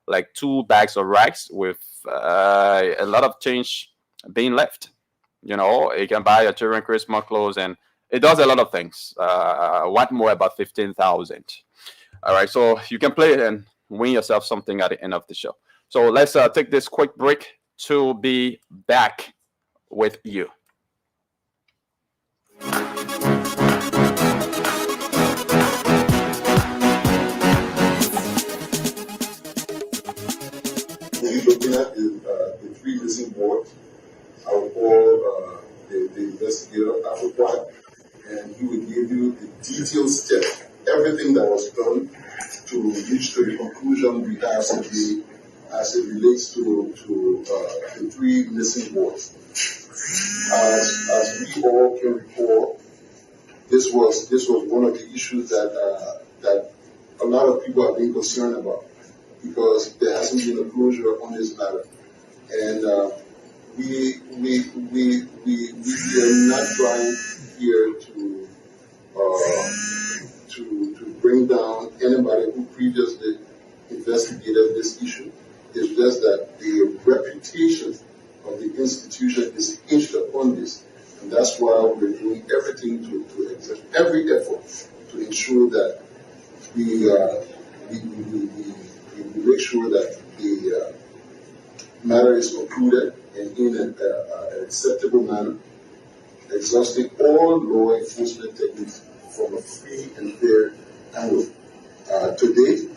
like 2 bags of rice with a lot of change being left. It can buy your children Christmas clothes, and it does a lot of things. What more about 15,000? All right, so you can play it and win yourself something at the end of the show. So let's take this quick break to be back with you. We're looking at the 3 missing boards. I will call the investigator at one, and he will give you the detailed step, everything that was done to reach to the conclusion we have today as it relates to the 3 missing boards. As we all can recall, this was one of the issues that a lot of people have been concerned about, because there hasn't been a closure on this matter, and we are not trying here to bring down anybody who previously investigated this issue. It's just that the reputation of the institution is hinged upon this, and that's why we're doing everything to exert every effort to ensure that we make sure that the matter is concluded and in an acceptable manner, exhausting all law enforcement techniques from a free and fair angle. To date,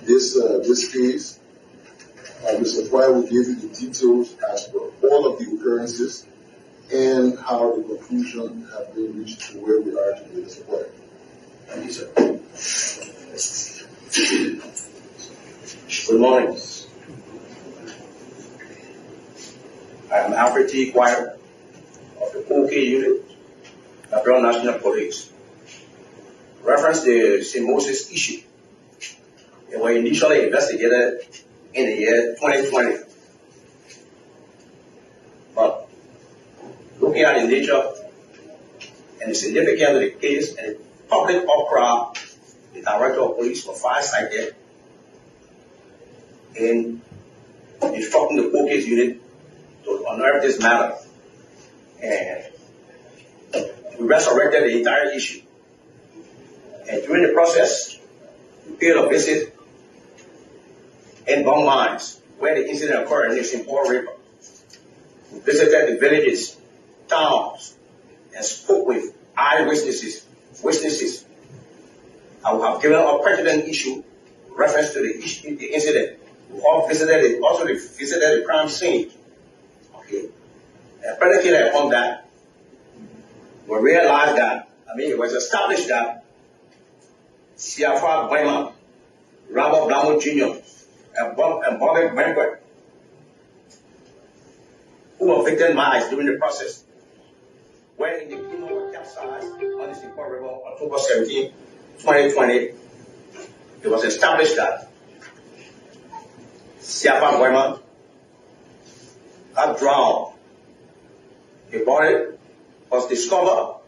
this case, Mr. Pryor will give you the details as per all of the occurrences and how the conclusion has been reached to where we are today, Mr. Pryor. Thank you, sir. Good morning. I am Alfred T. Quire of the OK Unit, Liberia National Police. Reference the Simosis issue. They were initially investigated in the year 2020. But looking at the nature and the significance of the case and the public outcry, the Director of Police was far-sighted in instructing the focus unit to unearth this matter. And we resurrected the entire issue. And during the process, we paid a visit in Bong Mines, where the incident occurred in St. Paul River. We visited the villages, towns, and spoke with eyewitnesses. I will have given a pertinent issue reference to the incident. We all visited it, also visited the crime scene. Okay. And predicated upon that, we realized that, it was established that Siafa Gwema, Robert Blamo Jr., and Bobby Banquet, who were victimized during the process. When the canoe was capsized on the St. Paul River on October 17, 2020, it was established that Siapa Boyman got drowned. The body was discovered.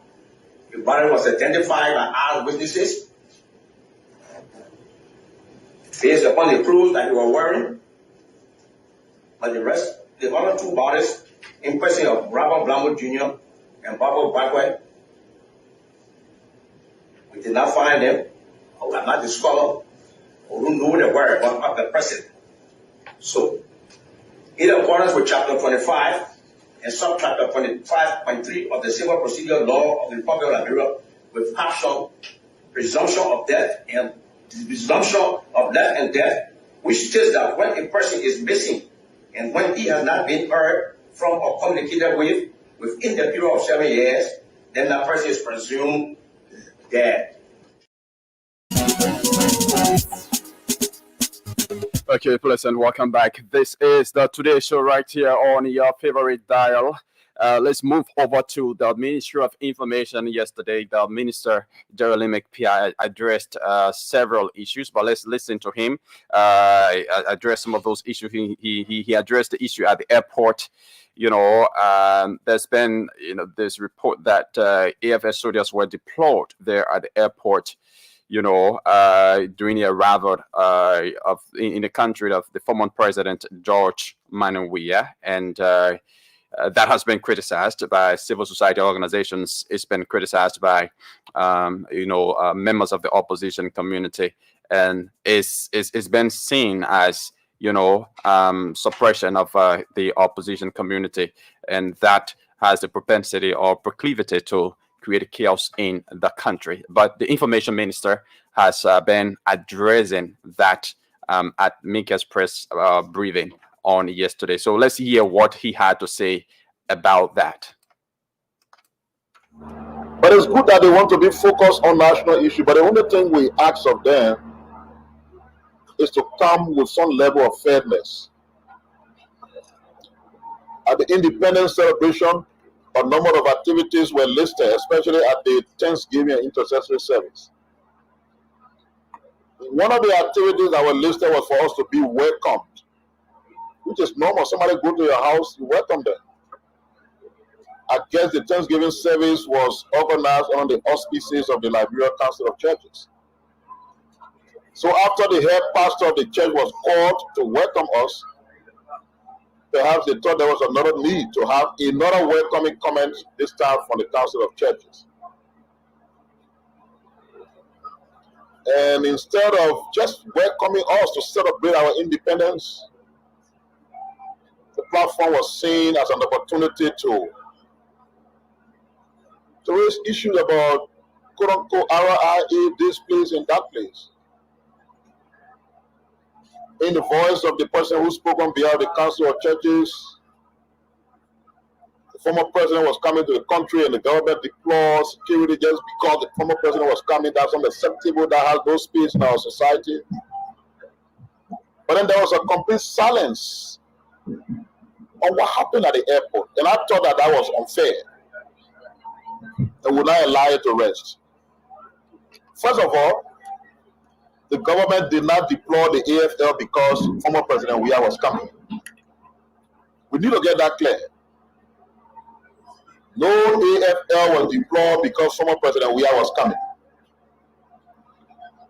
The body was identified by eyewitnesses based upon the clothes that they were wearing. But the other two bodies, in person of Robert Blambo Jr. and Barbara Backway, we did not find them, or we have not discovered, or we don't know the whereabouts of the person. So, in accordance with Chapter 25 and Subchapter 25.3 of the Civil Procedure Law of the Republic of Liberia, with caption presumption of death and presumption of life and death, which states that when a person is missing and when he has not been heard from or communicated with within the period of 7 years, then that person is presumed dead. Okay, please, and welcome back. This is the Today Show right here on your favorite dial. Let's move over to the Ministry of Information. Yesterday, the Minister, Jerry Pia, addressed several issues, but let's listen to him address some of those issues. He addressed the issue at the airport. There's been, this report that AFS soldiers were deployed there at the airport, during the arrival in the country of the former president, George Manuia, and that has been criticized by civil society organizations. It's been criticized by, members of the opposition community, and it's been seen as, suppression of the opposition community, and that has the propensity or proclivity to create chaos in the country. But the information minister has been addressing that at Minka's press briefing on yesterday. So let's hear what he had to say about that. But it's good that they want to be focused on national issue. But the only thing we ask of them is to come with some level of fairness. At the independence celebration, a number of activities were listed, especially at the Thanksgiving and intercessory service. One of the activities that were listed was for us to be welcomed, which is normal. Somebody go to your house, you welcome them. I guess the Thanksgiving service was organized under the auspices of the Liberia Council of Churches. So after the head pastor of the church was called to welcome us, perhaps they thought there was another need to have another welcoming comment, this time from the Council of Churches. And instead of just welcoming us to celebrate our independence, the platform was seen as an opportunity to raise issues about quote-unquote RIA, this place and that place. In the voice of the person who spoke on behalf of the Council of Churches, the former president was coming to the country and the government deployed security just because the former president was coming. That's unacceptable. That has no space in our society. But then there was a complete silence on what happened at the airport. And I thought that was unfair. And would not allow it to rest. First of all, the government did not deploy the AFL because former President Weah was coming. We need to get that clear. No AFL was deployed because former President Weah was coming.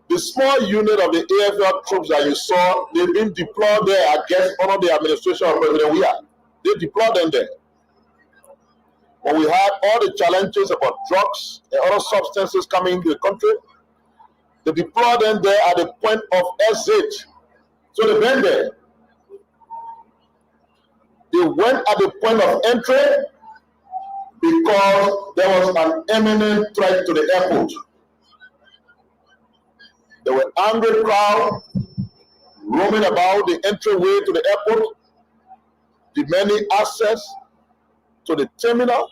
The small unit of the AFL troops that you saw, they've been deployed there, I guess, under the administration of President Weah. They deployed them there. When we had all the challenges about drugs and other substances coming into the country, they deployed them there at the point of exit. So they went there. They went at the point of entry because there was an imminent threat to the airport. There were angry crowd roaming about the entryway to the airport, demanding access to the terminal.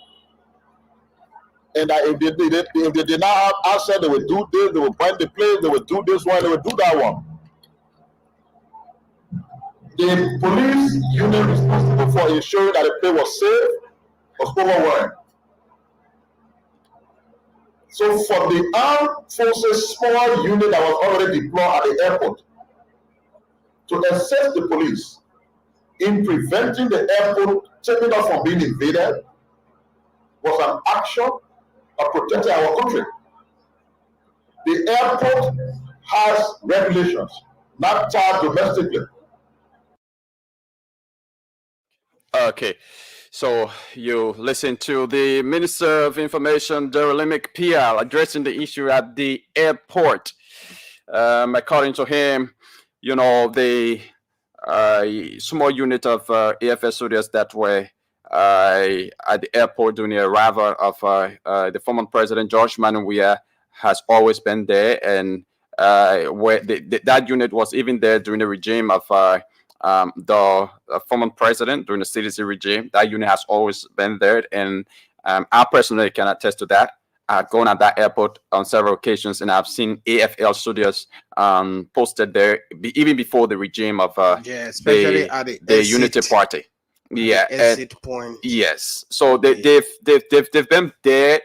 And that if they did not have access, they would do this, they would bind the place, they would do this one, they would do that one. The police unit responsible for ensuring that the plane was safe was overwhelmed. So for the armed forces small unit that was already deployed at the airport to assist the police in preventing the airport taking off from being invaded was an action of protecting our country. The airport has regulations, not charged domestically. Okay, so you listen to the Minister of Information, Derelimic PL, addressing the issue at the airport. According to him, the small unit of AFS soldiers that were at the airport during the arrival of the former President George Weah has always been there, and where that unit was even there during the regime of the former president during the CDC regime. That unit has always been there, and I personally can attest to that. I've gone at that airport on several occasions, and I've seen AFL soldiers posted there even before the regime of especially at the the exit, Unity Party. Yeah, the exit point. yes. So they've been there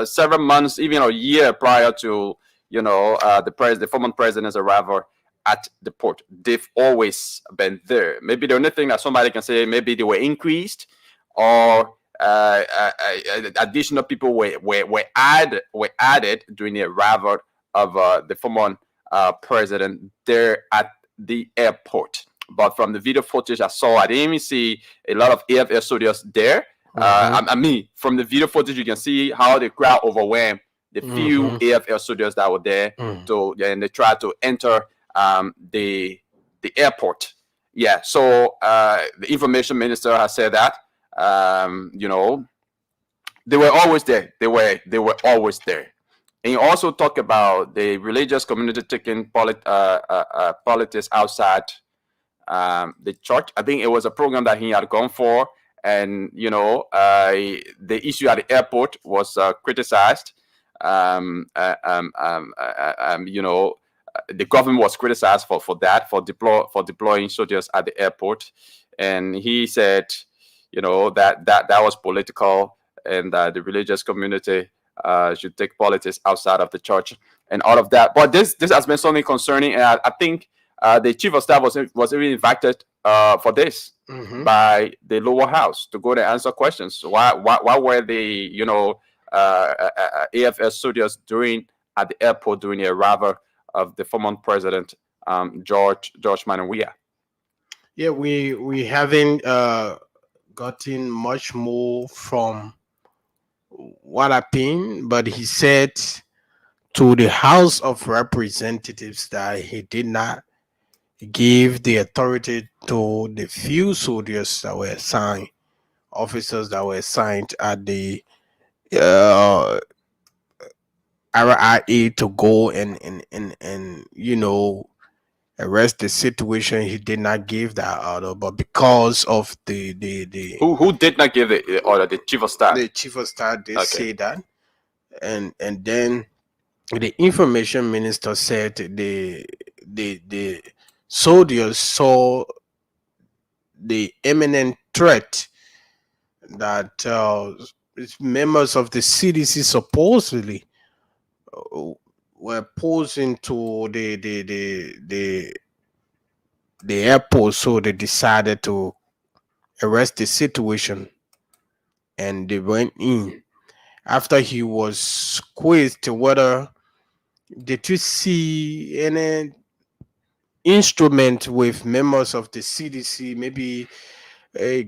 several months, even a year prior to the former president's arrival at the port. They've always been there. Maybe the only thing that somebody can say, maybe they were increased, or additional people were added during the arrival of the former president there at the airport. But from the video footage I saw, I didn't even see a lot of AFS soldiers there. I mean, from the video footage, you can see how the crowd overwhelmed the few AFL soldiers that were there, and they tried to enter the airport. Yeah, so the information minister has said that they were always there. They were always there. And you also talk about the religious community taking politics outside the church. I think it was a program that he had gone for, and the issue at the airport was criticized. The government was criticized for that, for deploying soldiers at the airport, and he said, that was political, and the religious community should take politics outside of the church and all of that. But this has been something concerning, and I think the chief of staff was even invited for this by the lower house to go to answer questions. Why were the AFS soldiers at the airport during the arrival of the former president George Weah? Yeah, we haven't gotten much more from what happened, but he said to the House of Representatives that he did not give the authority to the few soldiers that were assigned, officers that were assigned at the RIA to go and arrest the situation. He did not give that order, but because of the who did not give the order, the chief of staff. The chief of staff did say that, and then the information minister said the soldiers saw the imminent threat that members of the CDC supposedly were posing to the airport, so they decided to arrest the situation, and they went in. After he was quizzed whether did you see any instrument with members of the CDC, maybe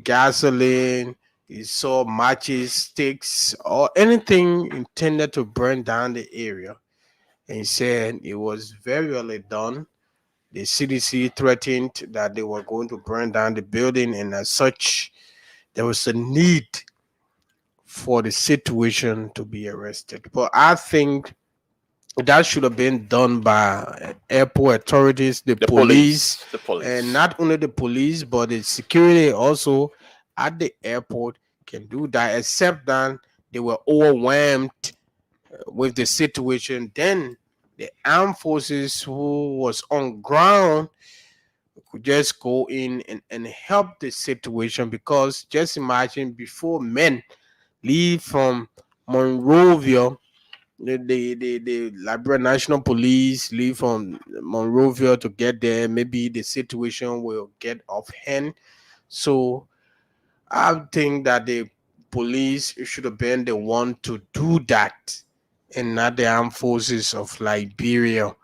gasoline, he saw matches, sticks, or anything intended to burn down the area. And he said it was very well done. The CDC threatened that they were going to burn down the building, and as such, there was a need for the situation to be arrested. But I think that should have been done by airport authorities, the police, and not only the police, but the security also at the airport can do that, except that they were overwhelmed with the situation. Then the armed forces who was on ground could just go in and help the situation, because just imagine, before men leave from Monrovia, the Liberia National Police leave from Monrovia to get there, maybe the situation will get off hand. So I think that the police should have been the one to do that, and not the armed forces of Liberia,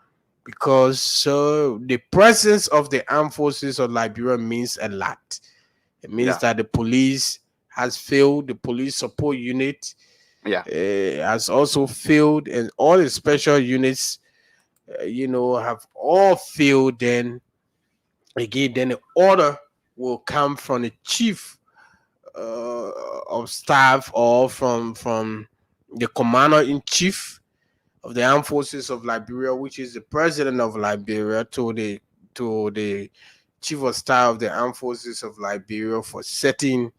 because so the presence of the armed forces of Liberia means a lot. It means Yeah. that the police has failed, the police support unit Yeah. has also failed, and all the special units, have all failed. Then again, then the order will come from the chief of staff, or from the commander in chief of the armed forces of Liberia, which is the president of Liberia, to the chief of staff of the armed forces of Liberia, for setting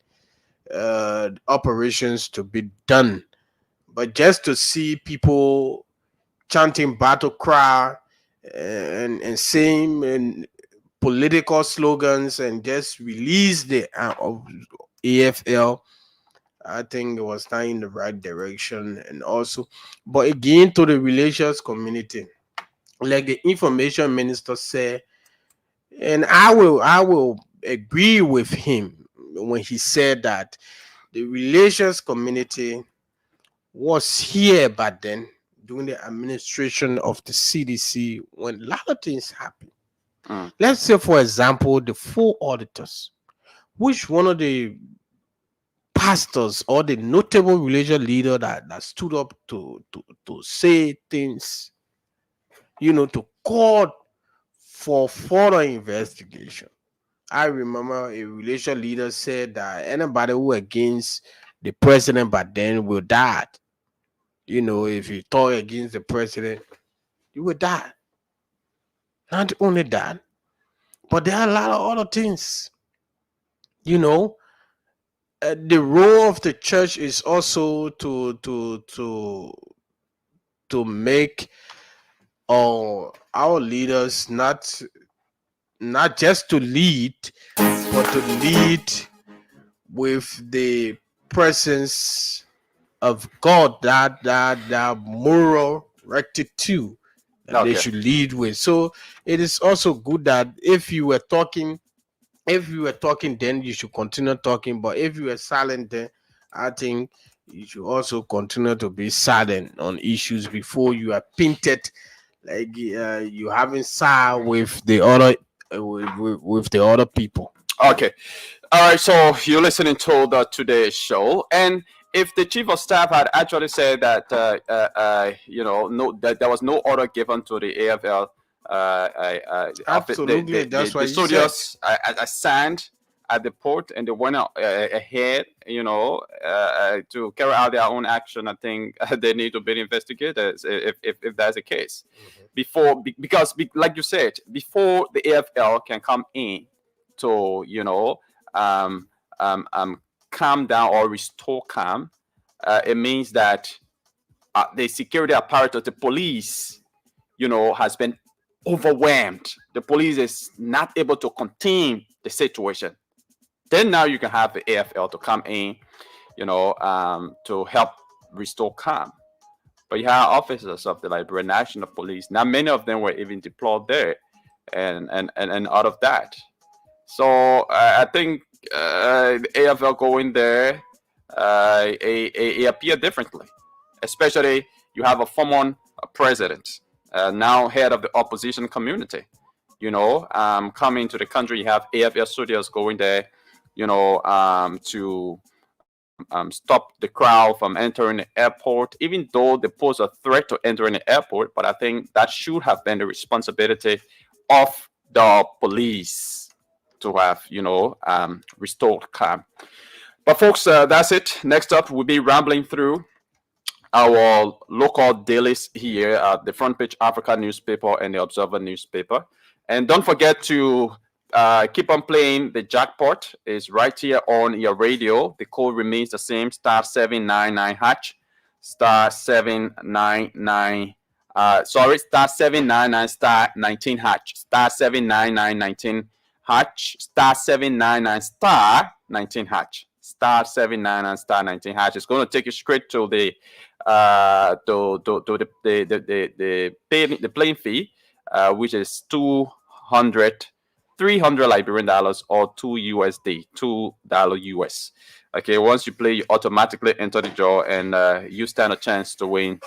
operations to be done. But just to see people chanting battle cry and saying and political slogans, and just release the of AFL, I think it was not in the right direction. And also, but again, to the religious community, like the information minister said, and I will agree with him when he said that the religious community was here back then, during the administration of the CDC, when a lot of things happened. Mm. Let's say, for example, the four auditors. Which one of the pastors or the notable religious leader that stood up to say things, to call for further investigation? I remember a religious leader said that anybody who against the president but then will die. If you talk against the president, you will die. Not only that, but there are a lot of other things. The role of the church is also to make our leaders not just to lead, but to lead with the presence of God, that moral rectitude that they Okay. should lead with. So it is also good that if you were talking, then you should continue talking. But if you were silent, then I think you should also continue to be silent on issues before you are painted like you haven't side with the other with the other people. Okay. All right. So you're listening to the today's show, and if the chief of staff had actually said that, no, that there was no order given to the AFL office, Absolutely, that's the what he said. soldiers assigned at the port, and they went out, ahead, to carry out their own action. I think they need to be investigated if that's the case. Because like you said, before the AFL can come in to um, calm down or restore calm, it means that the security apparatus, the police, has been overwhelmed. The police is not able to contain the situation. Then now you can have the AFL to come in, to help restore calm. But you have officers of the Liberian National Police. Not many of them were even deployed there, and out of that. So I think the AFL going there, it appear differently. Especially you have a former president, now head of the opposition community. Coming to the country, you have AFL soldiers going there, to stop the crowd from entering the airport, even though they pose a threat to entering the airport. But I think that should have been the responsibility of the police to have, restored calm. But folks, that's it. Next up, we'll be rambling through our local dailies here at the Front Page Africa newspaper and the Observer newspaper. And don't forget to keep on playing. The jackpot is right here on your radio. The code remains the same, *799#, *799. Star 799 *19#, *799 19 hatch, star 799 star 19 hatch. Star 799 star 19 hatch. It's going to take you straight to the the playing fee, which is 300 Liberian dollars or $2 US. Okay, once you play, you automatically enter the draw, and you stand a chance to win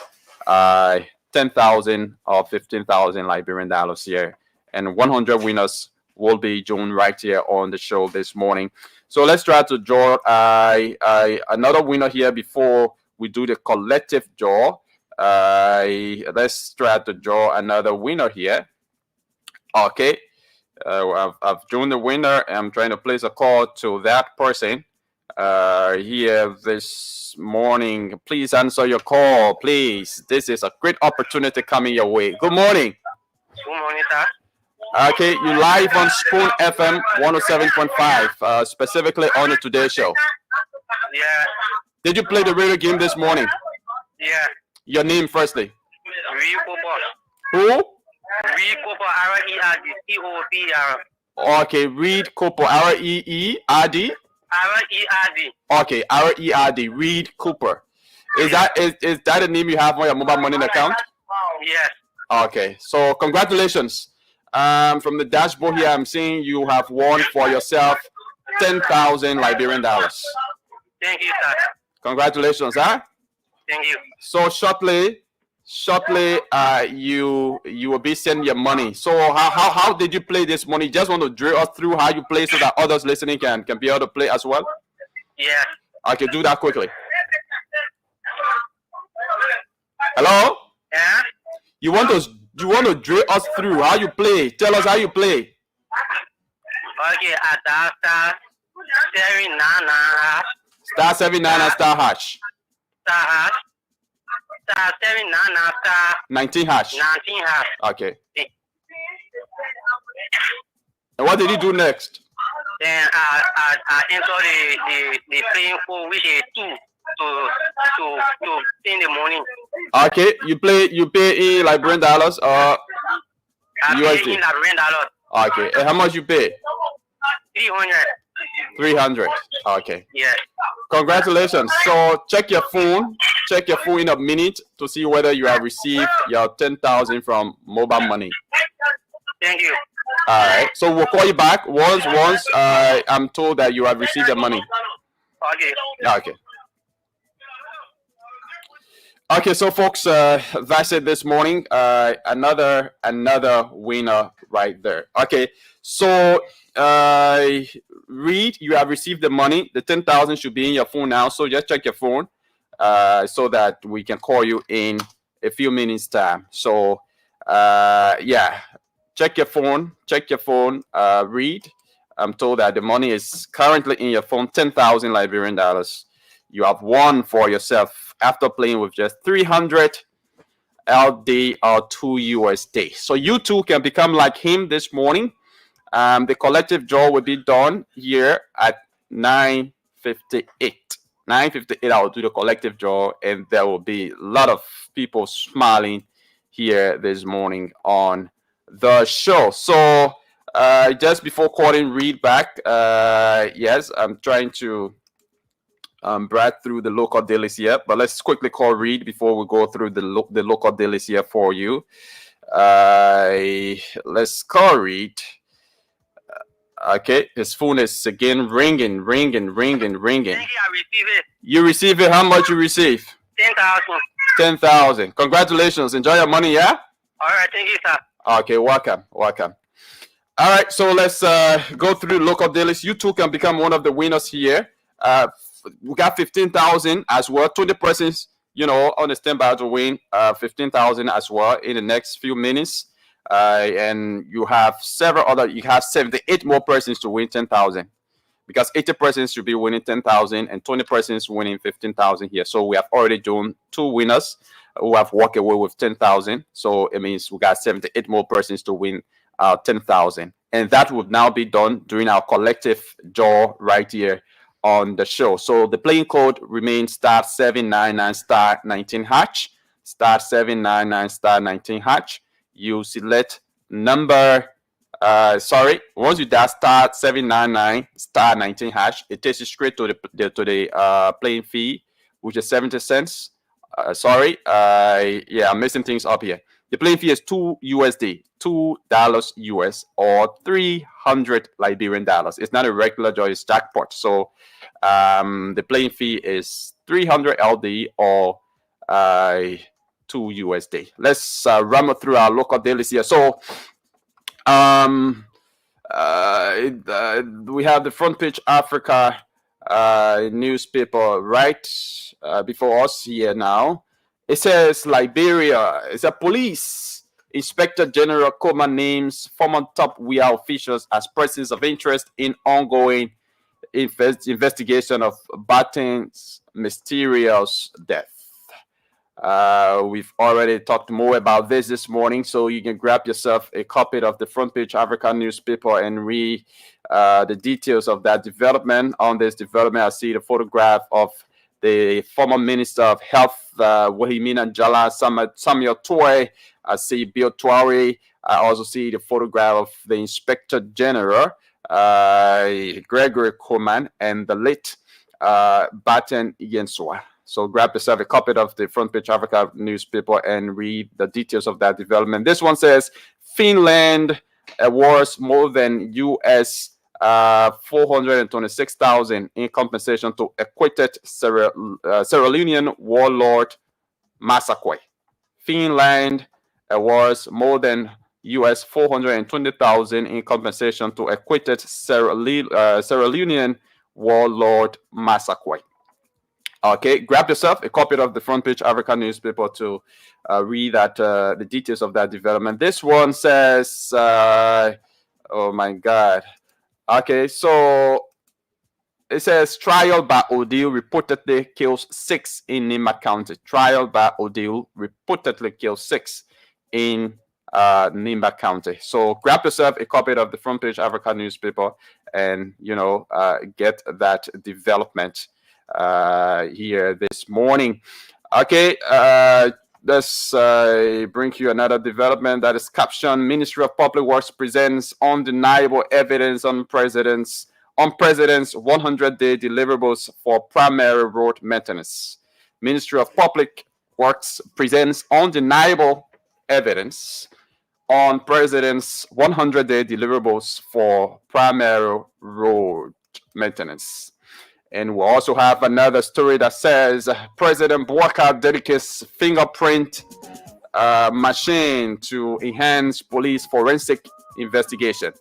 10,000 or 15,000 Liberian dollars here, and 100 winners will be joined right here on the show this morning. So let's try to draw another winner here before we do the collective draw. Let's try to draw another winner here. Okay, I've drawn the winner. I'm trying to place a call to that person here this morning. Please answer your call, please. This is a great opportunity coming your way. Good morning. Good morning, sir. Okay, you live on Spoon FM 107.5, specifically on the Today Show. Yeah. Did you play the radio game this morning? Yeah. Your name, firstly. Reed Cooper. Who? Reed Cooper, R-E-R-D-C-O-P-R. Okay, Reed Cooper, R-E-E-R-D? R-E-R-D. Okay, R-E-R-D, Reed Cooper. Is that a name you have on your mobile money account? Yes. Okay, so congratulations. From the dashboard here, I'm seeing you have won for yourself 10,000 Liberian dollars. Thank you, sir. Congratulations, huh? Thank you. So shortly, you will be sending your money. So how did you play this money? Just want to drill us through how you play so that others listening can be able to play as well? Yeah. Okay, do that quickly. Hello? Yeah? You want to drill us through how you play? Tell us how you play. Okay, at that star 799 Star 799 star hash. Star hash. Star 799 star 19 hash. 19 hash. Okay. And what did you do next? Then I enter the playing for which is 2 to in the morning. Okay, you pay in Liberian dollars or I USD? pay in Liberian dollars. Okay, and how much you pay? 300. 300. Okay. Yes. Congratulations. So check your phone in a minute to see whether you have received your 10,000 from mobile money. Thank you. All right. So we'll call you back once I'm told that you have received the money. Okay. Okay. Okay, so folks, that's it this morning. Another winner right there. Okay, so Reed, you have received the money. The 10,000 should be in your phone now. So just check your phone, so that we can call you in a few minutes time. So yeah, check your phone. Reed, I'm told that the money is currently in your phone. 10,000 Liberian dollars. You have won for yourself after playing with just 300 LD or $2 So you too can become like him this morning. The collective draw will be done here at 9:58. 9:58, I will do the collective draw, and there will be a lot of people smiling here this morning on the show. So just before calling Reed back, yes, I'm trying to brag through the local dailies here, but let's quickly call Reed before we go through the local dailies here for you. Let's call Reed. Okay, his phone is again ringing. Thank you, I receive it. You receive it? How much you receive? 10,000. 10,000. Congratulations. Enjoy your money, yeah? All right, thank you, sir. Okay, welcome. All right, so let's go through local dailies. You too can become one of the winners here. We got 15,000 as well. 20 persons, on the standby to win 15,000 as well in the next few minutes. And you have 78 more persons to win 10,000, because 80 persons should be winning 10,000 and 20 persons winning 15,000 here. So we have already done 2 winners who have walked away with 10,000. So it means we got 78 more persons to win 10,000, and that would now be done during our collective draw right here on the show. So the playing code remains star 799 star 19 hatch. Star 799 star 19 hatch. You select number Sorry, once you dial star 799 star 19 hash, it takes you straight to the playing fee, which is 70 cents. Sorry, yeah, I'm messing things up here. The playing fee is $2 $2 US, or 300 Liberian dollars. It's not a regular Joyous jackpot. So the playing fee is 300 LD, or $2. Let's run through our local dailies here. So we have the Front Page Africa newspaper right before us here now. It says Liberia. It's a police Inspector General Koma names former top WIA officials as persons of interest in ongoing investigation of Barton's mysterious death. We've already talked more about this morning, so you can grab yourself a copy of the Front Page Africa newspaper and read the details of that development. On this development, I see the photograph of the former Minister of Health, Wahimina Jala Samuel Toy. I see Bill Tuari. I also see the photograph of the Inspector General, Gregory Coleman, and the late Barton Yensua. So grab yourself a copy of the Front Page Africa newspaper and read the details of that development. This one says Finland awards more than US 426,000 in compensation to acquitted Sierra Leonean warlord Massaquoi. Finland awards more than US 420,000 in compensation to acquitted Sierra Leonean warlord Massaquoi. Okay, grab yourself a copy of the Front Page Africa newspaper to read that the details of that development. This one says, oh my God. Okay, so it says trial by Odile reportedly kills 6 in Nimba County. Trial by Odile reportedly kills 6 in Nimba County. So grab yourself a copy of the Front Page Africa newspaper and, get that development here this morning. Okay, let's bring you another development that is captioned: Ministry of Public Works presents undeniable evidence on President's 100-day deliverables for primary road maintenance. Ministry of Public Works presents undeniable evidence on President's 100-day deliverables for primary road maintenance. And we'll also have another story that says President Bouaka dedicates fingerprint machine to enhance police forensic investigation.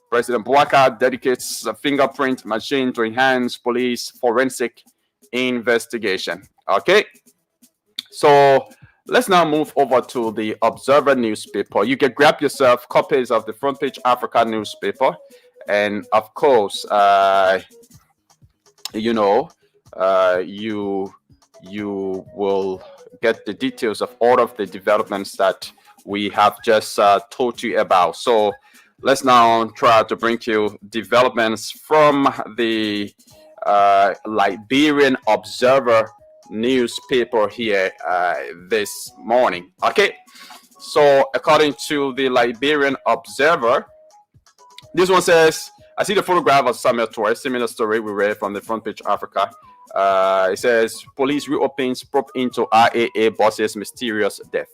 President Bouaka dedicates a fingerprint machine to enhance police forensic investigation. Okay, so let's now move over to the Observer newspaper. You can grab yourself copies of the Front Page Africa newspaper, and of course, you will get the details of all of the developments that we have just told you about. So let's now try to bring you developments from the Liberian Observer newspaper here this morning. Okay, so according to the Liberian Observer, this one says, I see the photograph of Samuel Toy, similar story we read from the Front Page Africa. It says, police reopens probe into RAA boss's mysterious death.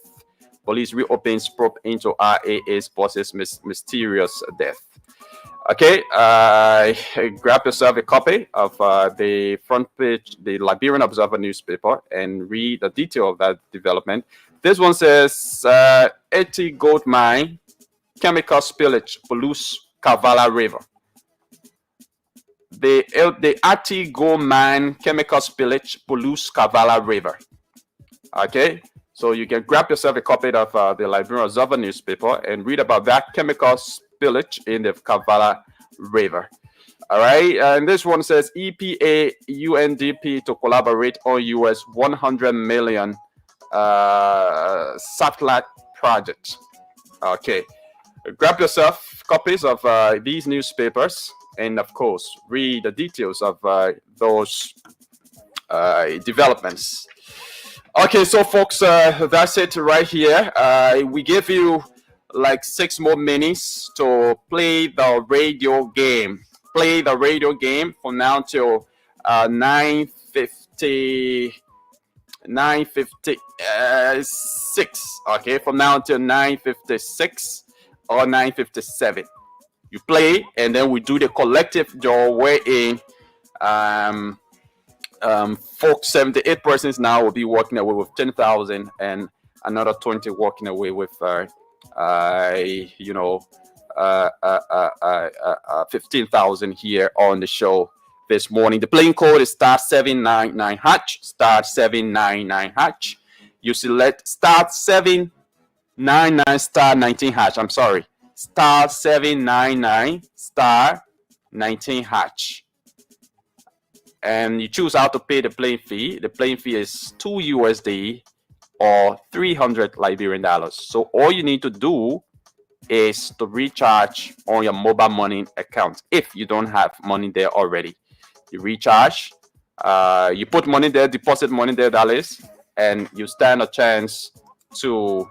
Police reopens probe into RAA's boss's mysterious death. Okay, grab yourself a copy of the Front Page, the Liberian Observer newspaper, and read the detail of that development. This one says, 80 gold mine, chemical spillage pollutes Kavala River. The Ati Gold Mine chemical spillage pollutes Kavala River. Okay, so you can grab yourself a copy of the Liberian Observer newspaper and read about that chemical spillage in the Kavala River. All right, and this one says EPA UNDP to collaborate on US 100 million satellite project. Okay, grab yourself copies of these newspapers and, of course, read the details of those developments. Okay, so folks, that's it right here. We give you like 6 more minutes to play the radio game. Play the radio game from now till 9:50. 9:56. Okay, from now until 9:56 or 9:57. You play, and then we do the collective draw wherein folks, 78 persons now will be walking away with 10,000, and another 20 walking away with 15,000 here on the show this morning. The playing code is *799 hatch, *799 hatch. You select *799 *19 hatch. I'm sorry, *799 *19 hatch. And you choose how to pay the playing fee. The playing fee is $2 USD or 300 Liberian dollars. So all you need to do is to recharge on your mobile money account if you don't have money there already. You recharge, you put money there, deposit money there, dollars, and you stand a chance to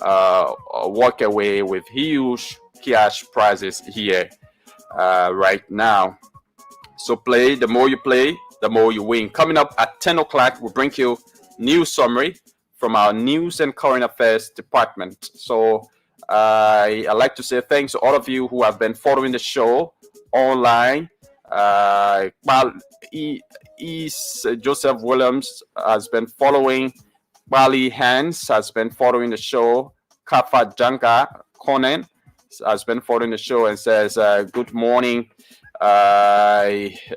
walk away with huge cash prizes here right now. So play. The more you play, the more you win. Coming up at 10 o'clock, we'll bring you news summary from our news and current affairs department. So I'd like to say thanks to all of you who have been following the show online. Joseph Williams has been following. Bali Hans has been following the show. Kafa Janka Konen has been following the show and says, good morning.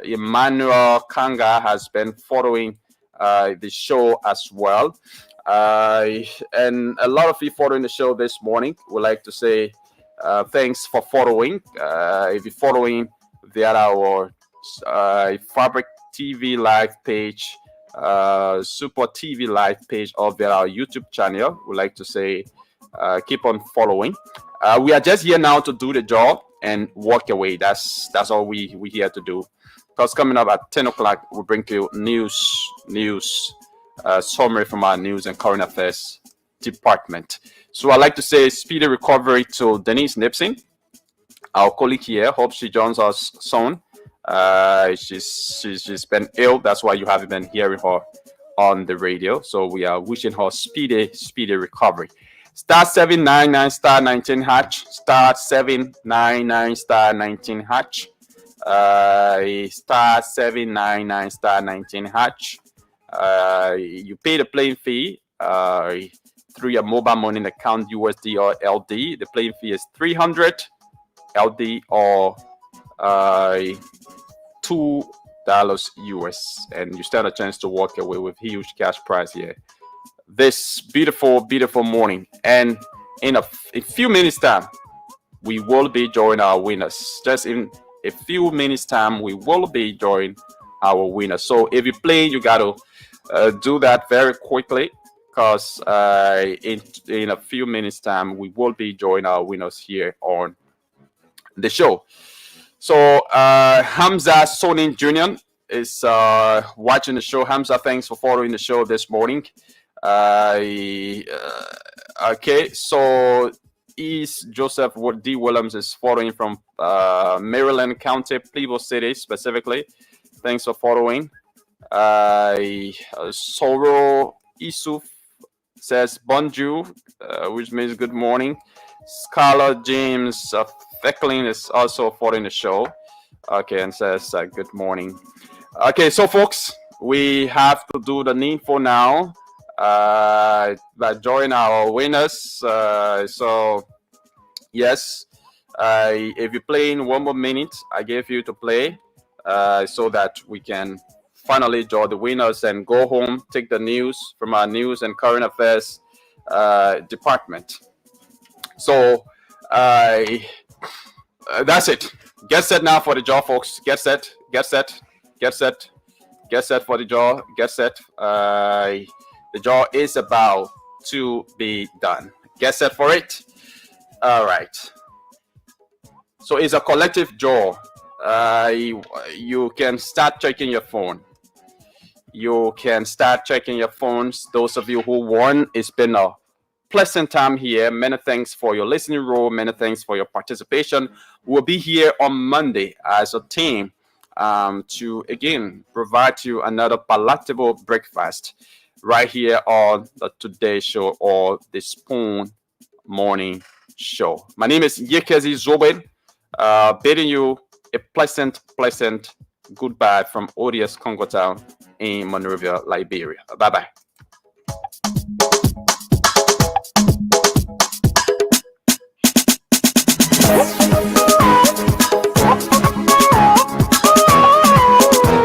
Emmanuel Kanga has been following the show as well. And a lot of you following the show this morning. Would like to say thanks for following. If you're following via our Fabric TV live page, Super TV live page, or via our YouTube channel, would like to say keep on following. We are just here now to do the job and walk away. That's all we here to do. Because coming up at 10 o'clock, we'll bring you news summary from our news and current affairs department. So I'd like to say speedy recovery to Denise Nipson, our colleague here. Hope she joins us soon. She's been ill. That's why you haven't been hearing her on the radio. So we are wishing her speedy recovery. *799 *19 hatch, *799 *19 hatch, *799 *19 hatch. You pay the playing fee through your mobile money account, USD or LD. The playing fee is 300 LD or $2 US, and you stand a chance to walk away with huge cash prize here this beautiful morning. And in a few minutes time, we will be joining our winners. Just in a few minutes time, we will be joining our winners. So if you play, you got to do that very quickly, because in a few minutes time, we will be joining our winners here on the show. So Hamza Sonin Jr. is watching the show. Hamza, thanks for following the show this morning. Okay, so Joseph D. Williams is following from Maryland County, Plebo City specifically. Thanks for following. Soro Isuf says bonjour, which means good morning. Scarlett James Fecklin is also following the show. Okay, and says good morning. Okay, so folks, we have to do the needful now. Join our winners. So yes, if you're playing 1 more minute, I gave you to play so that we can finally draw the winners and go home, take the news from our news and current affairs department. So that's it. Get set now for the draw, folks. Get set for the draw. Get set. The draw is about to be done. Get set for it. All right. So it's a collective draw. You can start checking your phone. You can start checking your phones. Those of you who won, it's been a pleasant time here. Many thanks for your listening role. Many thanks for your participation. We'll be here on Monday as a team to again provide you another palatable breakfast right here on the Today Show or the Spoon Morning Show. My name is Yekezi Zobel, bidding you a pleasant goodbye from ODS Congo Town in Monrovia, Liberia. Bye bye.